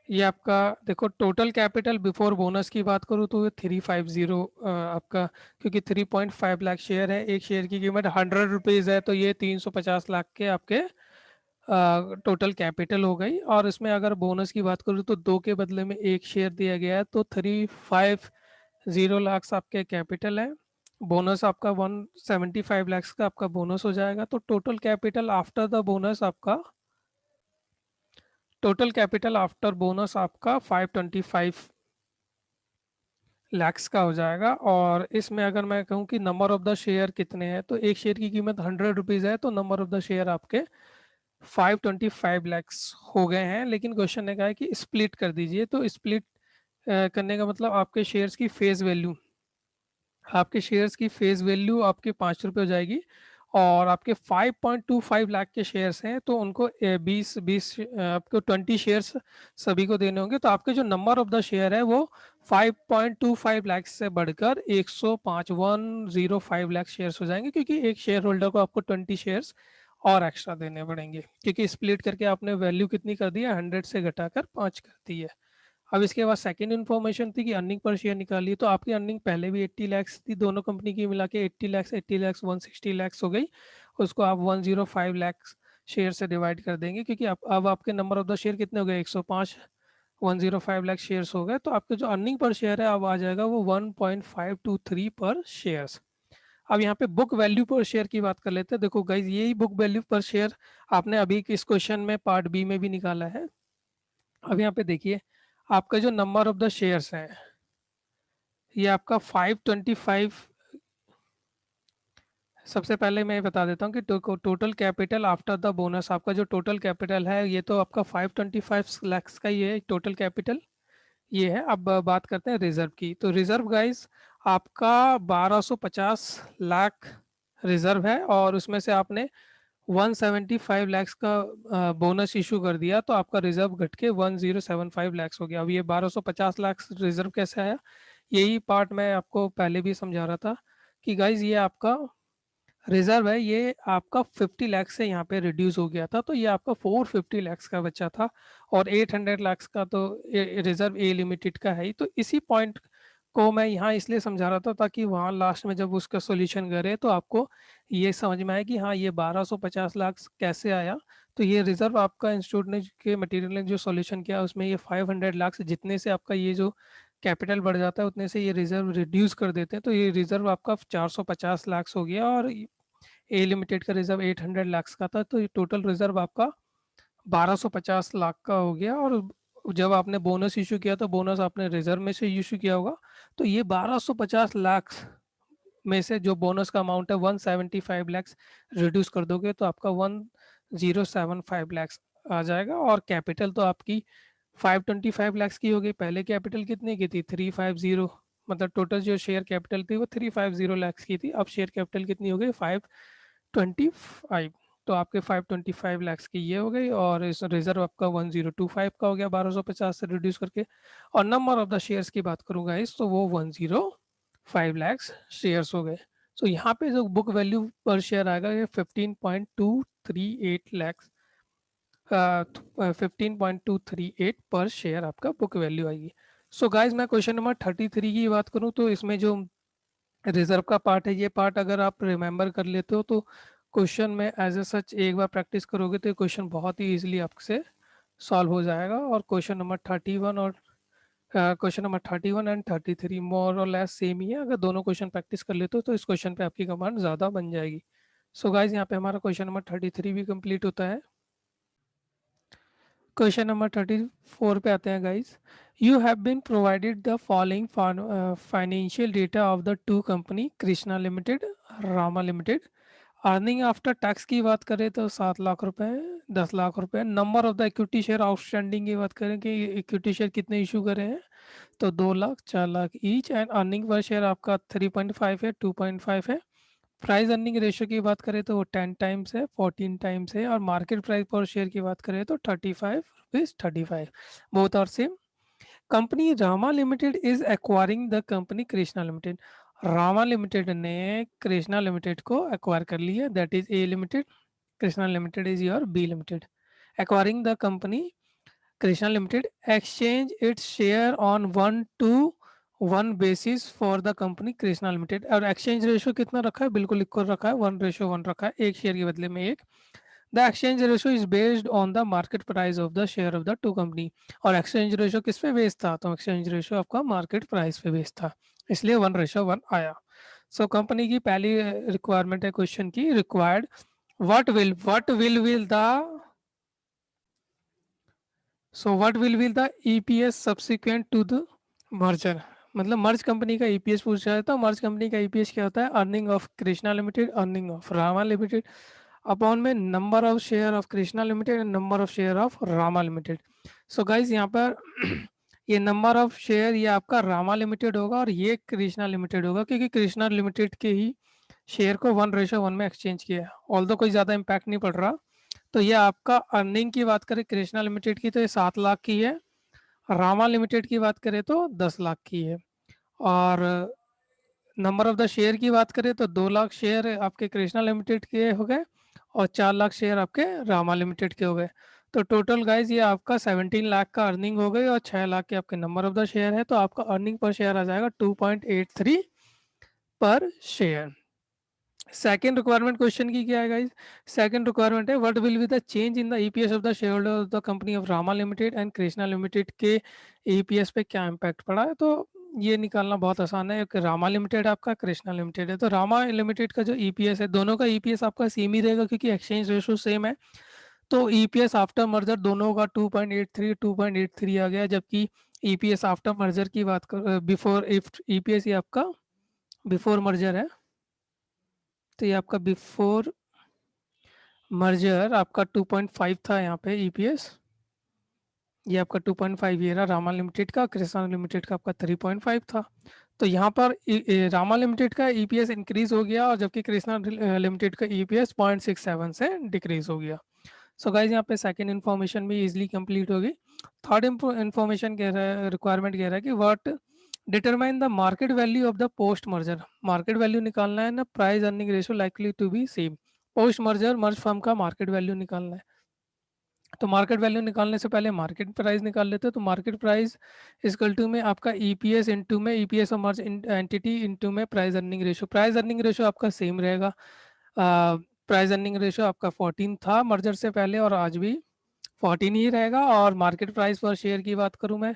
ये आपका देखो टोटल कैपिटल बिफोर बोनस की बात करूँ तो 350 आपका, क्योंकि 3.5 लाख शेयर है, एक शेयर की कीमत 100 रुपीज़ है, तो ये 350 लाख के आपके टोटल कैपिटल हो गई। और इसमें अगर बोनस की बात करूँ तो 2 के बदले में एक शेयर दिया गया है, तो 350 लाख आपके कैपिटल है, बोनस आपका 175 लाख का आपका बोनस हो जाएगा, तो total capital after the bonus आपका, टोटल कैपिटल आफ्टर बोनस आपका 525 लैक्स का हो जाएगा। और इसमें अगर मैं कहूँ कि नंबर ऑफ द शेयर कितने हैं, तो एक शेयर की कीमत 100 रुपीज़ है, तो नंबर ऑफ द शेयर आपके 525 लैक्स हो गए हैं। लेकिन क्वेश्चन ने कहा है कि स्प्लिट कर दीजिए, तो स्प्लिट करने का मतलब आपके शेयर्स की फेस वैल्यू, आपके शेयर्स की फेस वैल्यू आपके 5 रुपये हो जाएगी, और आपके 5.25 लाख के शेयर्स हैं, तो उनको 20 आपको 20 शेयर्स सभी को देने होंगे, तो आपके जो नंबर ऑफ द शेयर है वो 5.25 लाख से बढ़कर 105 लाख शेयर्स हो जाएंगे, क्योंकि एक शेयर होल्डर को आपको 20 शेयर्स और एक्स्ट्रा देने पड़ेंगे, क्योंकि स्प्लिट करके आपने वैल्यू कितनी कर दी है, 100 से घटाकर 5 कर दी है। अब इसके बाद सेकंड इन्फॉर्मेशन थी कि अर्निंग पर शेयर निकालिए, तो आपकी अर्निंग पहले भी 80 लैक्स थी, दोनों कंपनी की मिला के 80 लैक्स 160 लैक्स हो गई, उसको आप 105 लैक्स शेयर से डिवाइड कर देंगे, क्योंकि अब आपके नंबर ऑफ द शेयर कितने हो गए, 105, 105 लाख शेयर्स हो गए, तो आपके जो अर्निंग पर शेयर है अब आ जाएगा वो 1.523 पर शेयर्स। अब यहाँ पे बुक वैल्यू पर शेयर की बात कर लेते हैं। देखो गाइज यही बुक वैल्यू पर शेयर आपने अभी इस क्वेश्चन में पार्ट बी में भी निकाला है। अब यहाँ पे देखिए आपका जो नंबर ऑफ द शेयर्स है ये आपका 525, सबसे पहले मैं बता देता हूँ कि total capital after the bonus, आपका जो टोटल कैपिटल है ये तो आपका 525 लैक्स का ही है टोटल कैपिटल, ये है। अब बात करते हैं रिजर्व की, तो रिजर्व गाइस आपका 1250 लाख रिजर्व है, और उसमें से आपने 175 लाख का बोनस इशू कर दिया तो आपका रिजर्व घट के 1075 लाख हो गया। अब ये 1250 लाख रिजर्व कैसे आया, यही पार्ट मैं आपको पहले भी समझा रहा था कि गाइज ये आपका रिजर्व है, ये आपका 50 लाख से यहाँ पे रिड्यूस हो गया था, तो ये आपका 450 लाख का बचा था और 800 लाख का तो रिजर्व ए लिमिटेड का है ही। तो इसी पॉइंट को मैं यहाँ इसलिए समझा रहा था ताकि वहाँ लास्ट में जब उसका सॉल्यूशन करे तो आपको ये समझ में आए कि हाँ ये 1250 लाख कैसे आया। तो ये रिजर्व आपका इंस्टीट्यूट ने के मटेरियल ने जो सॉल्यूशन किया उसमें ये 500 लाख जितने से आपका ये जो कैपिटल बढ़ जाता है उतने से ये रिजर्व रिड्यूस कर देते हैं, तो ये रिजर्व आपका 450 लाख हो गया और ए लिमिटेड का रिजर्व 800 लाख का था, तो ये टोटल रिजर्व आपका 1250 लाख का हो गया। और जब आपने बोनस इशू किया तो बोनस आपने रिजर्व में से इशू किया होगा, तो ये 1250 लाख में से जो बोनस का अमाउंट है 175 लैक्स रिड्यूस कर दोगे तो आपका 1075 लैक्स आ जाएगा। और कैपिटल तो आपकी 525 लैक्स की होगी, पहले कैपिटल कितने की थी 350, मतलब टोटल जो शेयर कैपिटल थी वो 350 लैक्स की थी, अब शेयर कैपिटल कितनी हो गई 525। तो आपके 525 लैक्स की ये हो गई और इस रिजर्व आपका 1025 का हो गया 1250 से रिड्यूस करके। और नंबर ऑफ द शेयर्स की बात करूंगा इस तो वो 105 लैक्स शेयर्स हो गए। तो यहाँ पे जो बुक वैल्यू पर शेयर आएगा ये 15.238 लैक्स 15.238 पर शेयर आपका बुक वैल्यू आएगी। सो गाइज मैं क्वेश्चन नंबर 33 की बात करूं तो इसमें जो रिजर्व का पार्ट है ये पार्ट अगर आप रिमेंबर कर लेते हो तो क्वेश्चन में एज ए सच एक बार प्रैक्टिस करोगे तो क्वेश्चन बहुत ही इजीली आपसे सॉल्व हो जाएगा। और क्वेश्चन नंबर 31 और क्वेश्चन नंबर 31 एंड 33 मोर और लेस सेम ही है, अगर दोनों क्वेश्चन प्रैक्टिस कर लेते हो तो इस क्वेश्चन पे आपकी कमांड ज़्यादा बन जाएगी। सो गाइज यहाँ पे हमारा क्वेश्चन नंबर 33 भी कंप्लीट होता है। क्वेश्चन नंबर 34 पे आते हैं guys. You have been provided the following financial data of the two company Krishna limited, Rama limited. Earning after tax की बात करें तो 7 लाख रुपए, 10 लाख रुपए। Number of the equity share outstanding की बात करें कि इक्विटी शेयर कितने इशू करे हैं तो 2 lakh, 4 lakh each. And earning per share आपका 3.5 है, 2.5 है। प्राइस अर्निंग रेशियो की बात करें तो वो 10 टाइम्स है, 14 टाइम्स है। और मार्केट प्राइस पर शेयर की बात करें तो 35 rupees 35, both are same. Company Rama limited is acquiring the company Krishna limited. Rama limited ने कृष्णा लिमिटेड को एक्वायर कर लिया, that is A limited, Krishna limited is your B limited. Acquiring the company Krishna limited exchange its share on 1:1 basis for the company Krishna limited. और exchange ratio कितना रखा है, बिल्कुल equal रखा है, 1:1 रखा है, एक शेयर के बदले में एक। The exchange ratio is based on the market price of the share of the two company. और एक्सचेंज रेशियो किस पे बेस्ड था, तो एक्सचेंज रेशियो आपका मार्केट प्राइस पे बेस्ड था, इसलिए 1:1 आया। सो कंपनी की पहली रिक्वायरमेंट है क्वेश्चन की, required what will be the EPS subsequent to the merger. मतलब मर्ज कंपनी का ईपीएस पूछा है तो मर्ज कंपनी का ईपीएस क्या होता है, earning of Krishna Limited, earning of Rama Limited upon में number of share of Krishna Limited and number of share of Rama Limited. So guys यहाँ पर ये नंबर ऑफ शेयर ये आपका रामा लिमिटेड होगा और ये कृष्णा लिमिटेड होगा, क्योंकि कृष्णा लिमिटेड के ही शेयर को 1:1 में एक्सचेंज किया है। ऑल्दो कोई ज़्यादा इम्पैक्ट नहीं पड़ रहा। तो ये आपका अर्निंग की बात करें कृष्णा लिमिटेड की तो ये 7 लाख की है, रामा लिमिटेड की बात करें तो 10 लाख की है। और नंबर ऑफ द शेयर की बात करें तो 2 लाख शेयर आपके कृष्णा लिमिटेड के हो गए और 4 लाख शेयर आपके रामा लिमिटेड के हो गए। तो टोटल गाइज ये आपका 17 लाख का अर्निंग हो गई और 6 लाख के आपके नंबर ऑफ द शेयर है, तो आपका अर्निंग पर शेयर आ जाएगा 2.83 पर शेयर। सेकंड रिक्वायरमेंट क्वेश्चन की क्या है गाइस, सेकंड रिक्वायरमेंट है what will be the change in the EPS of the share holder of the company of Rama limited and Krishna limited के ईपीएस पे क्या इम्पैक्ट पड़ा है। तो ये निकालना बहुत आसान है, रामा लिमिटेड आपका कृष्णा लिमिटेड है, तो रामा लिमिटेड का जो ईपीएस है दोनों का ईपीएस आपका सेम ही रहेगा क्योंकि एक्सचेंज रेशियो सेम है। तो ईपीएस आफ्टर मर्जर दोनों का 2.83 आ गया, जबकि ईपीएस आफ्टर मर्जर की बात कर बिफोर इफ ईपीएस ये आपका बिफोर मर्जर है, तो ये आपका बिफोर मर्जर आपका 2.5 था यहाँ पे ईपीएस, ये आपका 2.5 ये रहा रामा लिमिटेड का, कृष्णा लिमिटेड का आपका 3.5 था। तो यहाँ पर रामा लिमिटेड का ईपीएस इंक्रीज हो गया और जबकि कृष्णा लिमिटेड का ईपीएस 0.67 से डिक्रीज हो गया। सो गाइज यहाँ पे सेकंड इन्फॉर्मेशन भी इजीली कंप्लीट होगी। थर्ड इन्फॉर्मेशन कह रहा है, रिक्वायरमेंट कह रहा है कि what determine the market value of the post merger. Market value निकालना है ना, price earning ratio likely to be same. Post merger merge firm का मार्केट वैल्यू निकालना है। तो मार्केट वैल्यू निकालने से पहले मार्केट प्राइस निकाल लेते हैं। तो मार्केट प्राइस इक्वल टू में आपका ईपीएस इंटू में ईपीएस और मर्ज एंटिटी इंटू में price earning ratio. Price earning ratio आपका सेम रहेगा। प्राइस अर्निंग रेशियो आपका 14 था मर्जर से पहले और आज भी 14 ही रहेगा। और मार्केट प्राइस पर शेयर की बात करूं मैं,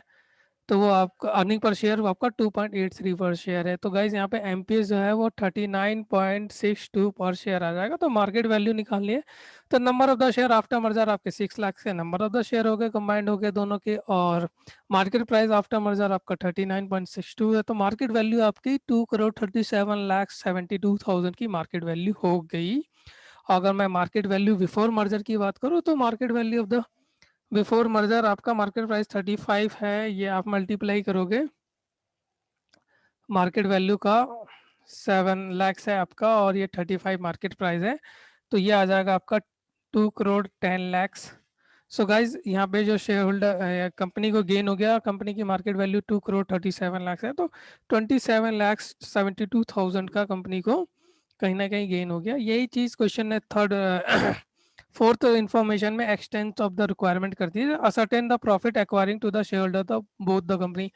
तो वो आपका अर्निंग पर शेयर वो आपका 2.83 पर शेयर है। तो गाइज यहाँ पे एमपीएस जो है वो 39.62 पर शेयर आ जाएगा। तो मार्केट वैल्यू निकालनी है तो number of the share after merger आपके 6 लाख से नंबर ऑफ द शेयर हो गए कंबाइंड हो गए दोनों के, और मार्केट प्राइस आफ्टर मर्जर आपका 39.62 है। तो मार्केट वैल्यू आपकी 2,37,72,000 की मार्केट वैल्यू हो गई। अगर मैं मार्केट वैल्यू बिफोर मर्जर की बात करूँ तो market value of the before merger आपका मार्केट प्राइस 35 है। ये आप मल्टीप्लाई करोगे मार्केट वैल्यू का 7 लाख है आपका और ये 35 मार्केट प्राइस है, तो ये आ जाएगा आपका 2,10,00,000। सो गाइज यहाँ पे जो शेयर होल्डर कंपनी को गेन हो गया, कंपनी की मार्केट वैल्यू 2,37,00,000 है, तो 27,72,000 का कंपनी को कहीं ना कहीं गेन हो गया। यही चीज़ क्वेश्चन है थर्ड फोर्थ इंफॉर्मेशन में एक्सटेंट ऑफ द रिक्वायरमेंट करती है। Ascertain the profit acquiring to the share holder the both the company.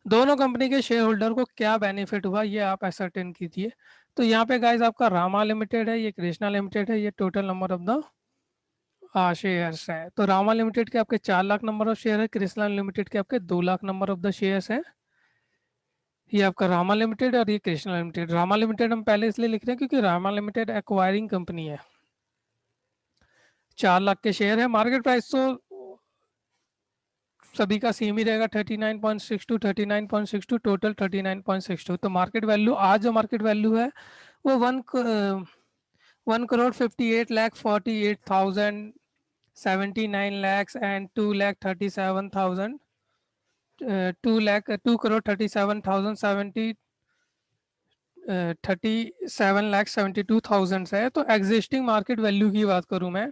दोनों कंपनी के शेयर होल्डर को क्या बेनिफिट हुआ ये आप असर्टेन कीजिए। तो यहाँ पे गाइज आपका रामा लिमिटेड है, ये कृष्णा लिमिटेड है, ये total number of the shares है। तो रामा लिमिटेड के आपके 4 लाख नंबर ऑफ शेयर है, कृष्णा लिमिटेड के आपके 2 lakh number of the shares है। ये आपका रामा लिमिटेड और ये कृष्णा लिमिटेड। रामा लिमिटेड हम पहले इसलिए लिख रहे हैं क्योंकि रामा लिमिटेड एक्वायरिंग कंपनी है। 4 लाख के शेयर है। मार्केट प्राइस तो सभी का सेम ही रहेगा 39.62 39.62 टोटल 39.62। तो मार्केट वैल्यू आज जो मार्केट वैल्यू है वो 1,58,48,49,000 79 lakhs and 2,37,000 2,37,070 37,72,000 है। तो एग्जिस्टिंग मार्केट वैल्यू की बात करूं मैं,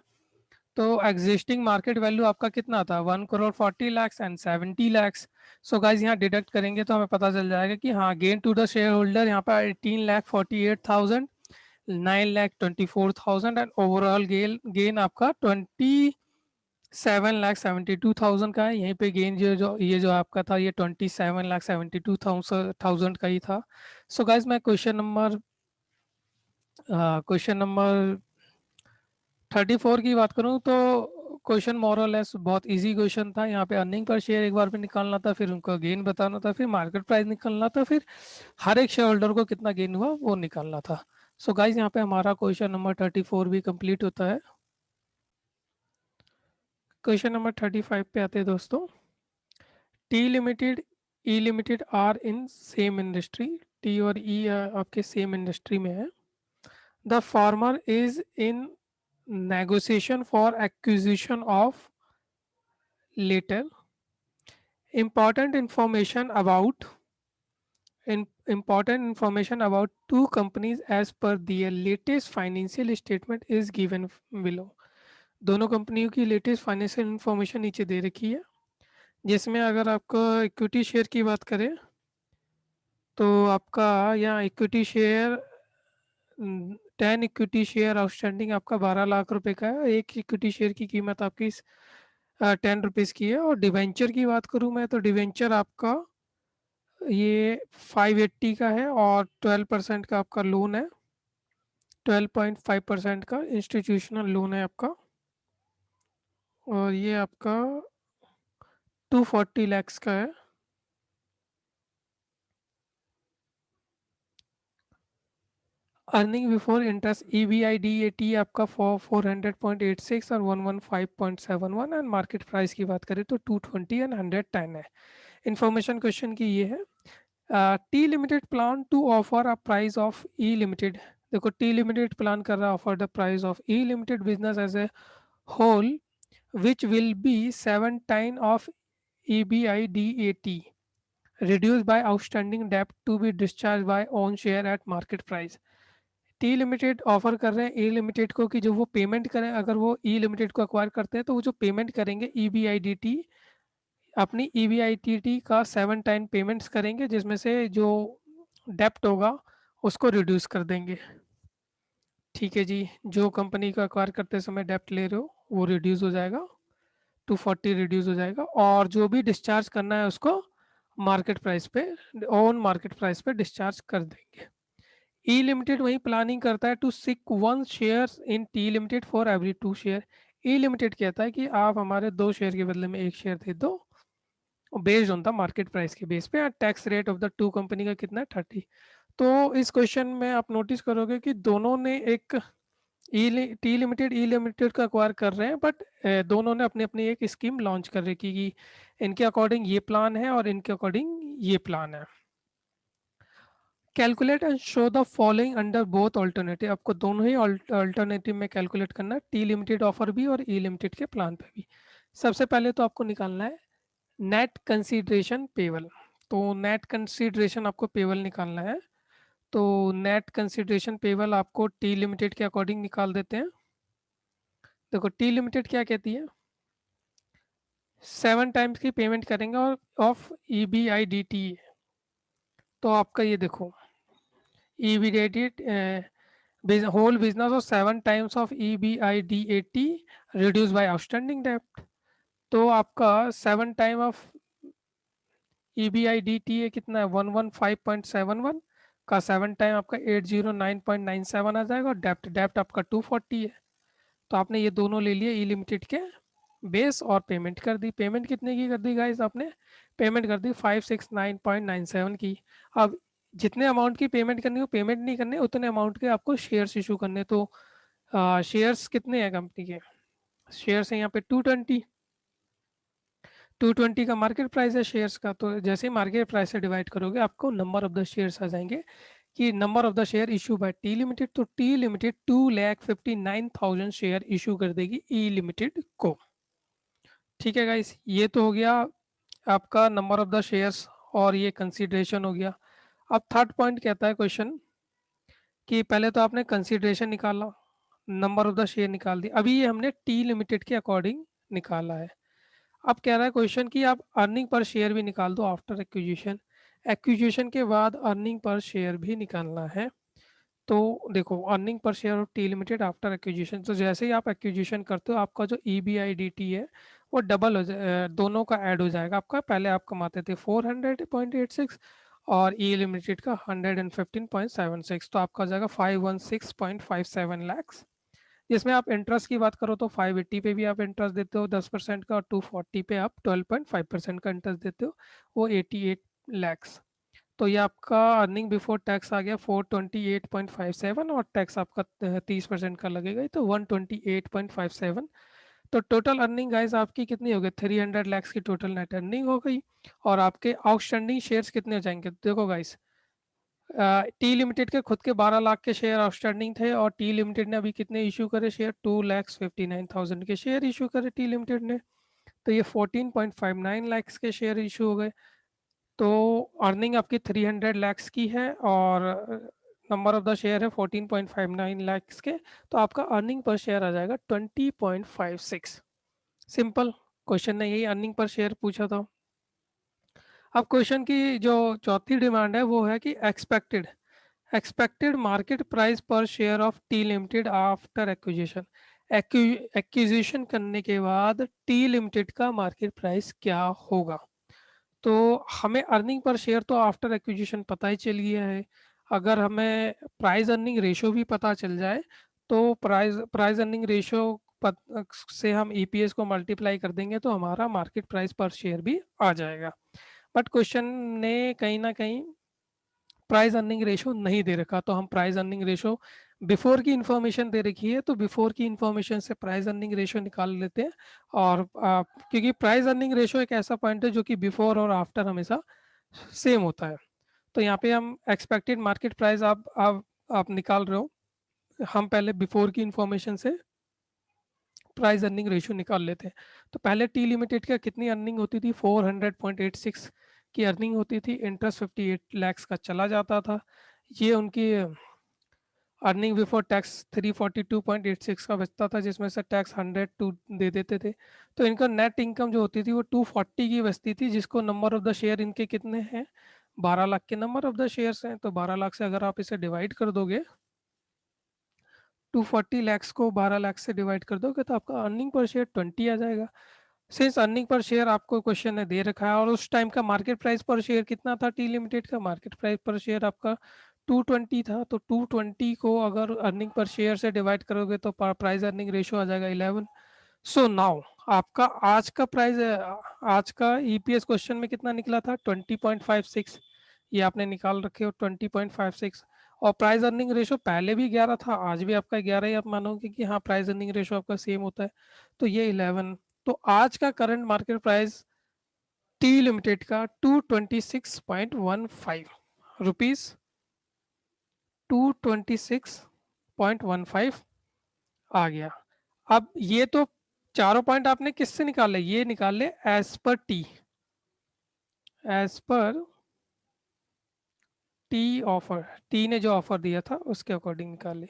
तो एग्जिस्टिंग मार्केट वैल्यू आपका कितना था 1,40,00,000 एंड 70 lakhs। सो गाइज यहाँ डिडक्ट करेंगे तो हमें पता चल जाएगा कि हाँ gain to the share holder यहाँ पर 18,48,000 9,24,000 एंड ओवरऑल गेन आपका 27,72,000 का है। यहीं पे गेन जो ये जो आपका था ये 27,72,000 का ही था। सो गाइज मैं क्वेश्चन नंबर 34 की बात करूं तो क्वेश्चन मोरलेस बहुत इजी क्वेश्चन था। यहाँ पे अर्निंग पर शेयर एक बार पे निकालना था, फिर उनका गेन बताना था, फिर मार्केट प्राइस निकालना था, फिर हर एक शेयर होल्डर को कितना गेन हुआ वो निकालना था। सो गाइज यहाँ पे हमारा क्वेश्चन नंबर 34 भी कंप्लीट होता है। क्वेश्चन नंबर 35 पे आते हैं दोस्तों। T limited E limited are in same industry. T और ई आपके सेम इंडस्ट्री में है। The former is in negotiation for acquisition of later important information about important information about two companies as per their latest financial statement is given below। दोनों कंपनियों की latest financial information नीचे दे रखी है, जिसमें अगर आपको इक्विटी शेयर की बात करें तो आपका यहाँ equity share 10 equity share outstanding आपका 12 लाख रुपए का है। एक इक्विटी शेयर की कीमत आपकी 10 रुपीज़ की है। और डिवेंचर की बात करूं मैं तो डिवेंचर आपका ये 580 का है और 12% का आपका लोन है। 12.5% का इंस्टीट्यूशनल लोन है आपका, और ये आपका 240 lakhs का है। अर्निंग बिफोर इंटरेस्ट EBIDAT आपका 400.86 और 115.71 एंड मार्केट प्राइस की बात करें तो 220 एंड 110 है। इंफॉर्मेशन क्वेश्चन की ये है T limited plan to offer a price of E limited. देखो टी लिमिटेड प्लान कर रहा है offer the price of E limited business as a whole which will be 7 time of EBIDAT reduced by outstanding debt to be discharged by own share at market price। T limited offer कर रहे हैं ए limited को कि जो वो payment करें, अगर वो ई लिमिटेड को अक्वायर करते हैं तो वो जो पेमेंट करेंगे ईबीआईडीटी, अपनी ईबीआईटीटी का 7 टाइम पेमेंट्स करेंगे, जिसमें से जो डेप्ट होगा उसको रिड्यूस कर देंगे। ठीक है जी, जो कंपनी का अक्वायर करते समय डेप्ट ले रहे हो वो रिड्यूस हो जाएगा, 240 रिड्यूस हो जाएगा, और जो भी डिस्चार्ज करना है उसको मार्केट प्राइस पे, ऑन मार्केट प्राइस पे डिस्चार्ज कर देंगे। ई लिमिटेड वही प्लानिंग करता है to seek 1 share in T limited for every 2 share. E limited कहता है कि आप हमारे 2 शेयर के बदले में 1 शेयर दे दो, based on the market price के बेस पे। Tax rate of the two company का कितना है 30। तो इस क्वेश्चन में आप नोटिस करोगे कि दोनों ने एक टी लिमिटेड ई लिमिटेड का अक्वायर कर रहे हैं, बट दोनों ने अपनी अपनी एक स्कीम लॉन्च कर रखी कि इनके अकॉर्डिंग ये प्लान है और इनके अकॉर्डिंग ये प्लान है। Calculate and show the following under both alternative. आपको दोनों ही ऑल्टरनेटिव में कैलकुलेट करना है, टी लिमिटेड ऑफर भी और ई लिमिटेड के प्लान पे भी। सबसे पहले तो आपको निकालना है नेट कंसीडरेशन पेबल। तो नेट कंसीडरेशन आपको पेबल निकालना है। तो नेट कंसीडरेशन पेबल आपको टी लिमिटेड के अकॉर्डिंग निकाल देते हैं। देखो टी लिमिटेड क्या कहती है, 7 टाइम्स की पेमेंट करेंगे और of E B I D T. तो आपका ये देखो E B D T whole business और 7 times of E B I D A T reduce by outstanding डेप्ट। तो आपका 7 time of E B I D T A कितना है 115.71 का 7 टाइम आपका 809.97 आ जाएगा, और डेप्ट डेप्ट आपका 240 है। तो आपने ये दोनों ले लिए ई लिमिटेड के बेस और पेमेंट कर दी। पेमेंट कितने की कर दी गाइस आपने, पेमेंट कर दी 569.97 की। अब जितने अमाउंट की पेमेंट करनी हो पेमेंट नहीं करने, उतने अमाउंट के आपको शेयर्स इशू करने। तो शेयर्स कितने हैं कंपनी के, शेयर्स हैं यहाँ पे 220। 220 का मार्केट प्राइस है शेयर्स का। तो जैसे ही मार्केट प्राइस से डिवाइड करोगे आपको नंबर ऑफ द शेयर्स आ जाएंगे कि number of the share issue bye T limited. तो टी लिमिटेड 2,59,000 शेयर इशू कर देगी ई लिमिटेड को। ठीक है गाइस, ये तो हो गया आपका नंबर ऑफ द शेयर्स और ये कंसीडरेशन हो गया। अब थर्ड पॉइंट कहता है क्वेश्चन कि पहले तो आपने कंसीडरेशन निकाला, नंबर ऑफ द शेयर निकाल दी, अभी ये हमने टी लिमिटेड के अकॉर्डिंग निकाला है। अब कह रहा है क्वेश्चन कि आप अर्निंग पर शेयर भी निकाल दो आफ्टर एक्विजिशन। एक्विजिशन के बाद अर्निंग पर शेयर भी निकालना है। तो देखो earning per share of T limited after acquisition, तो जैसे ही आप एक्विजिशन करते हो आपका जो E B I D T है वो डबल हो जाए, दोनों का ऐड हो जाएगा। आपका पहले आप कमाते थे 400.86 और ई लिमिटेड का 115.76, तो आपका हो जाएगा 516.57 लैक्स। जिसमें आप इंटरेस्ट की बात करो तो 580 पे भी आप इंटरेस्ट देते हो 10% का, और 240 पे आप 12.5% का इंटरेस्ट देते हो, वो 88 लैक्स। तो ये आपका अर्निंग बिफोर टैक्स आ गया 428.57, और टैक्स आपका 30% का लगेगा, तो 128.57। तो टोटल अर्निंग गाइस आपकी कितनी हो गई, 300 लैक्स की टोटल नेट अर्निंग हो गई। और आपके आउटस्टैंडिंग शेयर्स कितने हो जाएंगे, देखो गाइस टी लिमिटेड के खुद के 12 लाख के शेयर आउटस्टैंडिंग थे, और टी लिमिटेड ने अभी कितने इशू करे शेयर, 2,59,000 के शेयर इशू करे टी लिमिटेड ने। तो ये 14.59 लैक्स के शेयर इशू हो गए। तो अर्निंग आपकी 300 लैक्स की है और नंबर ऑफ द शेयर है 14.59 लैक्स के। तो आपका अर्निंग पर शेयर आ जाएगा 20.56। सिंपल क्वेश्चन ने यही अर्निंग पर शेयर पूछा था। अब क्वेश्चन की जो चौथी डिमांड है वो है कि expected market price per share of T limited after acquisition. Acquisition करने के बाद टी लिमिटेड का मार्केट प्राइस क्या होगा। तो हमें अर्निंग पर शेयर तो आफ्टर एक्विजिशन पता ही चल गया है। अगर हमें प्राइस अर्निंग रेशो भी पता चल जाए तो प्राइस अर्निंग रेशो से हम ईपीएस को मल्टीप्लाई कर देंगे तो हमारा मार्केट प्राइस पर शेयर भी आ जाएगा। बट क्वेश्चन ने कहीं ना कहीं प्राइस अर्निंग रेशो नहीं दे रखा, तो हम प्राइस अर्निंग रेशो बिफोर की इंफॉर्मेशन दे रखी है तो बिफोर की इंफॉर्मेशन से प्राइस अर्निंग रेशो निकाल लेते हैं। और क्योंकि प्राइस अर्निंग रेशो एक ऐसा पॉइंट है जो कि बिफोर और आफ्टर हमेशा सेम होता है। तो यहाँ पे हम एक्सपेक्टेड मार्केट प्राइस आप निकाल रहे हो, हम पहले बिफोर की इंफॉर्मेशन से प्राइस अर्निंग रेशियो निकाल लेते हैं। तो पहले टी लिमिटेड का कितनी अर्निंग होती थी 400.86 की अर्निंग होती थी, इंटरेस्ट 58 लाख का चला जाता था। ये उनकी अर्निंग बिफोर टैक्स 342.86 का बचता था, जिसमें से टैक्स 102 दे देते थे। तो इनका नेट इनकम जो होती थी वो 240 की बचती थी, जिसको नंबर ऑफ द शेयर इनके कितने हैं, 12 लाख के नंबर ऑफ द शेयर्स हैं। तो 12 लाख से अगर आप इसे डिवाइड कर दोगे, 240 लैक्स को 12 लाख से डिवाइड कर दोगे तो आपका अर्निंग पर शेयर 20 आ जाएगा। सिंस अर्निंग पर शेयर आपको क्वेश्चन ने दे रखा है और उस टाइम का मार्केट प्राइस पर शेयर कितना था, टी लिमिटेड का मार्केट प्राइस पर शेयर आपका 220 था, तो 220 को अगर अर्निंग पर शेयर से डिवाइड करोगे तो प्राइस अर्निंग रेशियो आ जाएगा 11। सो नाउ आपका आज का प्राइस, आज का ईपीएस क्वेश्चन में कितना निकला था, 20.56। ये आपने निकाल रखे हो 20.56। और प्राइस अर्निंग रेशो पहले भी 11 था, आज भी आपका 11 ही आप मानोगे कि हाँ प्राइस अर्निंग रेशो आपका सेम होता है, तो ये 11। तो आज का current market price T limited का 226.15 रुपीज, 226.15 आ गया। अब ये तो चारों पॉइंट आपने किससे निकाले, ये निकाले as per T, as per T offer, T ने जो ऑफर दिया था उसके अकॉर्डिंग निकाले।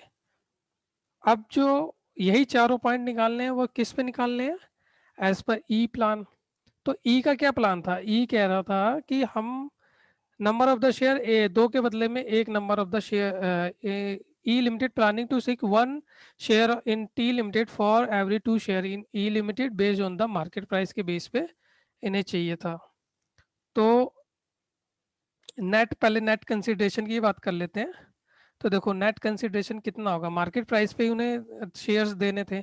अब जो यही चारों पॉइंट निकालने हैं वो किस पे निकालने हैं, एज पर ई प्लान। तो ई का क्या प्लान था, ई कह रहा था कि हम number of the share A दो के बदले में एक number of the share, E limited planning to seek one share in T limited for every two share in E limited based on the market price के base पे इन्हें चाहिए था। तो नेट, पहले नेट कंसिडरेशन की बात कर लेते हैं। तो देखो नेट कंसिडरेशन कितना होगा, मार्केट प्राइस पे उन्हें शेयर्स देने थे।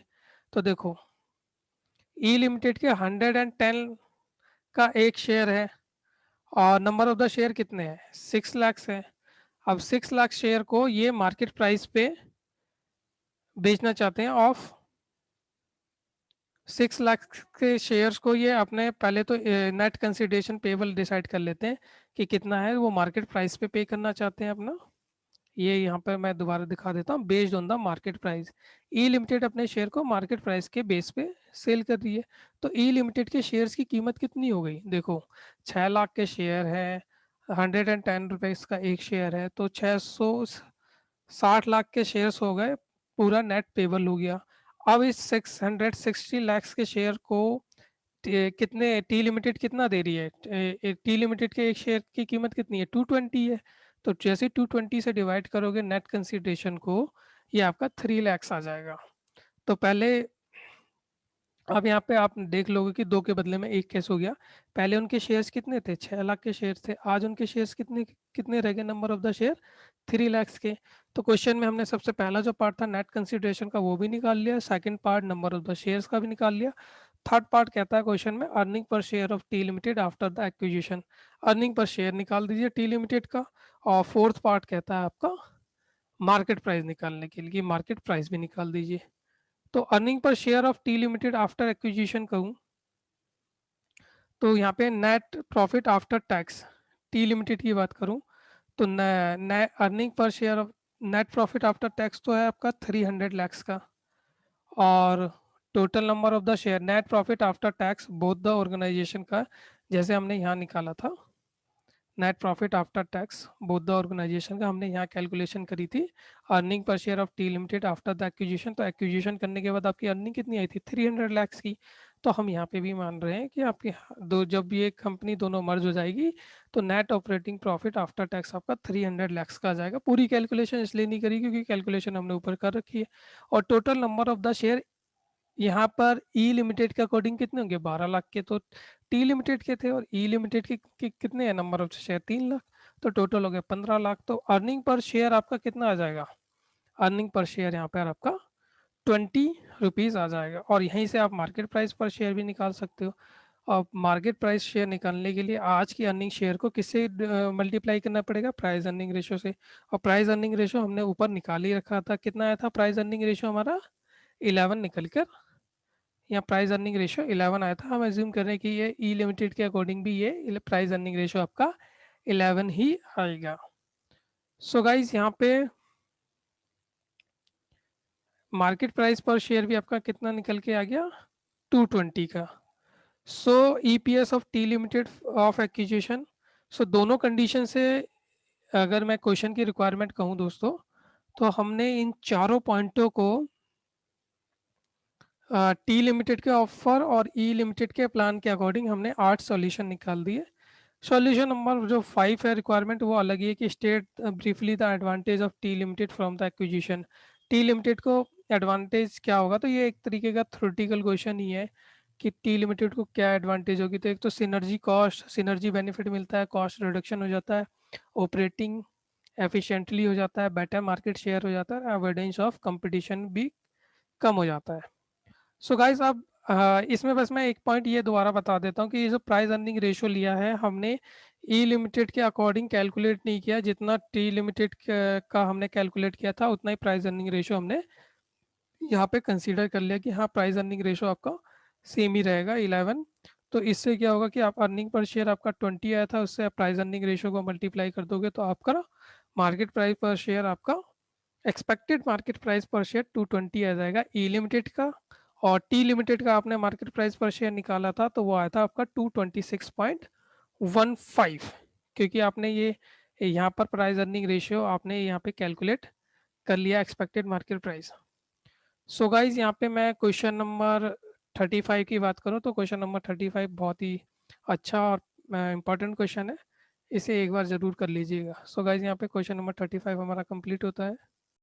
तो देखो ई लिमिटेड के 110 का एक शेयर है और नंबर ऑफ द शेयर कितने हैं, 6 लाख है। अब 6 लाख शेयर को ये मार्केट प्राइस पे बेचना चाहते हैं ऑफ 6 लाख के शेयर्स को। ये अपने पहले तो नेट कंसिडरेशन पेबल डिसाइड कर लेते हैं कि कितना है वो मार्केट प्राइस पे पे करना चाहते हैं अपना। ये यहाँ पर मैं दोबारा दिखा देता हूँ, based on the market price. E limited अपने शेयर को मार्केट प्राइस के बेस पे सेल कर रही है। तो ई लिमिटेड के शेयर्स की कीमत कितनी हो गई, देखो 6 लाख के शेयर है, 110 रुपीज़ का एक शेयर है, तो 660 लाख के शेयर्स हो गए, पूरा नेट पेबल हो गया। अब इस 660 लैक्स के शेयर को कितने टी लिमिटेड कितना दे रही है, टी लिमिटेड के एक शेयर की कीमत कितनी है, 220 है। तो जैसे 220 से डिवाइड करोगे नेट कंसिडरेशन को, ये आपका 3 लैक्स आ जाएगा। तो पहले अब यहाँ पे आप देख लोगे कि दो के बदले में एक केस हो गया। पहले उनके शेयर्स कितने थे, 6 लाख के शेयर्स थे, आज उनके शेयर्स कितने कितने रह गए number of the share, 3 lakhs के। तो क्वेश्चन में हमने सबसे पहला जो पार्ट था नेट कंसिडरेशन का वो भी निकाल लिया, second part number of the shares का भी निकाल लिया। थर्ड पार्ट कहता है क्वेश्चन में earning per share of T limited after the acquisition, earning per share निकाल दीजिए टी लिमिटेड का। और फोर्थ पार्ट कहता है आपका मार्केट प्राइस निकालने के लिए, मार्केट प्राइस भी निकाल दीजिए। तो earning per share of T limited after acquisition कहूँ तो यहाँ पे net profit after tax T limited की बात करूँ तो earning per share of net profit after tax तो है आपका 300 लैक्स का। और total number of the share net profit after tax both the organization का, जैसे हमने यहाँ निकाला था net profit after tax both the organization का, हमने यहाँ कैलकुलेशन करी थी earning per share of T limited after the acquisition. तो एक्विजिशन करने के बाद आपकी अर्निंग कितनी आई थी, 300 लैक्स की। तो हम यहाँ पे भी मान रहे हैं कि आपकी दो जब भी एक कंपनी दोनों मर्ज हो जाएगी तो net operating profit after tax आपका 300 लैक्स का आ जाएगा। पूरी कैलकुलेशन इसलिए नहीं करी क्योंकि कैलकुलेशन हमने ऊपर कर रखी है। और total number of the share यहाँ पर ई लिमिटेड के अकॉर्डिंग कितने होंगे, 12 लाख के तो टी लिमिटेड के थे, और ई लिमिटेड के कितने हैं नंबर ऑफ शेयर, 3 लाख। तो टोटल हो गया 15 लाख। तो अर्निंग पर शेयर आपका कितना आ जाएगा, अर्निंग पर शेयर यहाँ पर आपका 20 रुपीज़ आ जाएगा। और यहीं से आप मार्केट प्राइस पर शेयर भी निकाल सकते हो। और मार्केट प्राइस शेयर निकालने के लिए आज की अर्निंग शेयर को किससे मल्टीप्लाई करना पड़ेगा, प्राइस अर्निंग रेशो से। और प्राइस अर्निंग रेशो हमने ऊपर निकाल ही रखा था, कितना आया था प्राइस अर्निंग रेशो हमारा, 11 निकल कर यहाँ प्राइस अर्निंग रेशियो 11 आया था। हम एज्यूम कर रहे हैं कि ये ई लिमिटेड के अकॉर्डिंग भी ये प्राइस अर्निंग रेशियो आपका 11 ही आएगा। सो गाइज यहाँ पे मार्केट प्राइस पर शेयर भी आपका कितना निकल के आ गया, 220 का। So EPS of T Limited of acquisition so दोनों कंडीशन से अगर मैं क्वेश्चन की रिक्वायरमेंट कहूँ दोस्तों, तो हमने इन चारों पॉइंटों को टी लिमिटेड के ऑफर और ई लिमिटेड के प्लान के अकॉर्डिंग हमने 8 सॉल्यूशन निकाल दिए। सॉल्यूशन नंबर जो 5 है रिक्वायरमेंट, वो अलग ही है कि state briefly the advantage of T limited from the acquisition. T limited को एडवांटेज क्या होगा, तो ये एक तरीके का थ्योरेटिकल क्वेश्चन ही है कि टी लिमिटेड को क्या एडवांटेज होगी। तो एक तो सिनर्जी कॉस्ट, सिनर्जी बेनिफिट मिलता है, कॉस्ट रिडक्शन हो जाता है, ऑपरेटिंग एफिशिएंटली हो जाता है, बेटर मार्केट शेयर हो जाता है, अवॉइडेंस ऑफ कंपटीशन भी कम हो जाता है। सो गाइस अब इसमें बस मैं एक पॉइंट ये दोबारा बता देता हूँ कि ये जो प्राइस अर्निंग रेशियो लिया है हमने ई लिमिटेड के अकॉर्डिंग कैलकुलेट नहीं किया, जितना टी लिमिटेड का हमने कैलकुलेट किया था उतना ही प्राइस अर्निंग रेशियो हमने यहाँ पे कंसीडर कर लिया कि हाँ प्राइस अर्निंग रेशियो आपका सेम ही रहेगा 11। तो इससे क्या होगा कि आप अर्निंग पर शेयर आपका 20 आया था, उससे आप प्राइस अर्निंग रेशियो को मल्टीप्लाई कर दोगे तो आपका ना मार्केट प्राइस पर शेयर आपका expected market price per share 220 आ जाएगा ई लिमिटेड का। और टी लिमिटेड का आपने मार्केट प्राइस पर शेयर निकाला था तो वो आया था आपका 226.15, क्योंकि आपने ये यहाँ पर प्राइस अर्निंग रेशियो आपने यहाँ पे कैलकुलेट कर लिया एक्सपेक्टेड मार्केट प्राइस। सो गाइज यहाँ पे मैं क्वेश्चन नंबर 35 की बात करूँ तो क्वेश्चन नंबर 35 बहुत ही अच्छा और इम्पोर्टेंट क्वेश्चन है, इसे एक बार ज़रूर कर लीजिएगा। सो गाइज यहाँ पे क्वेश्चन नंबर 35 हमारा कंप्लीट होता है।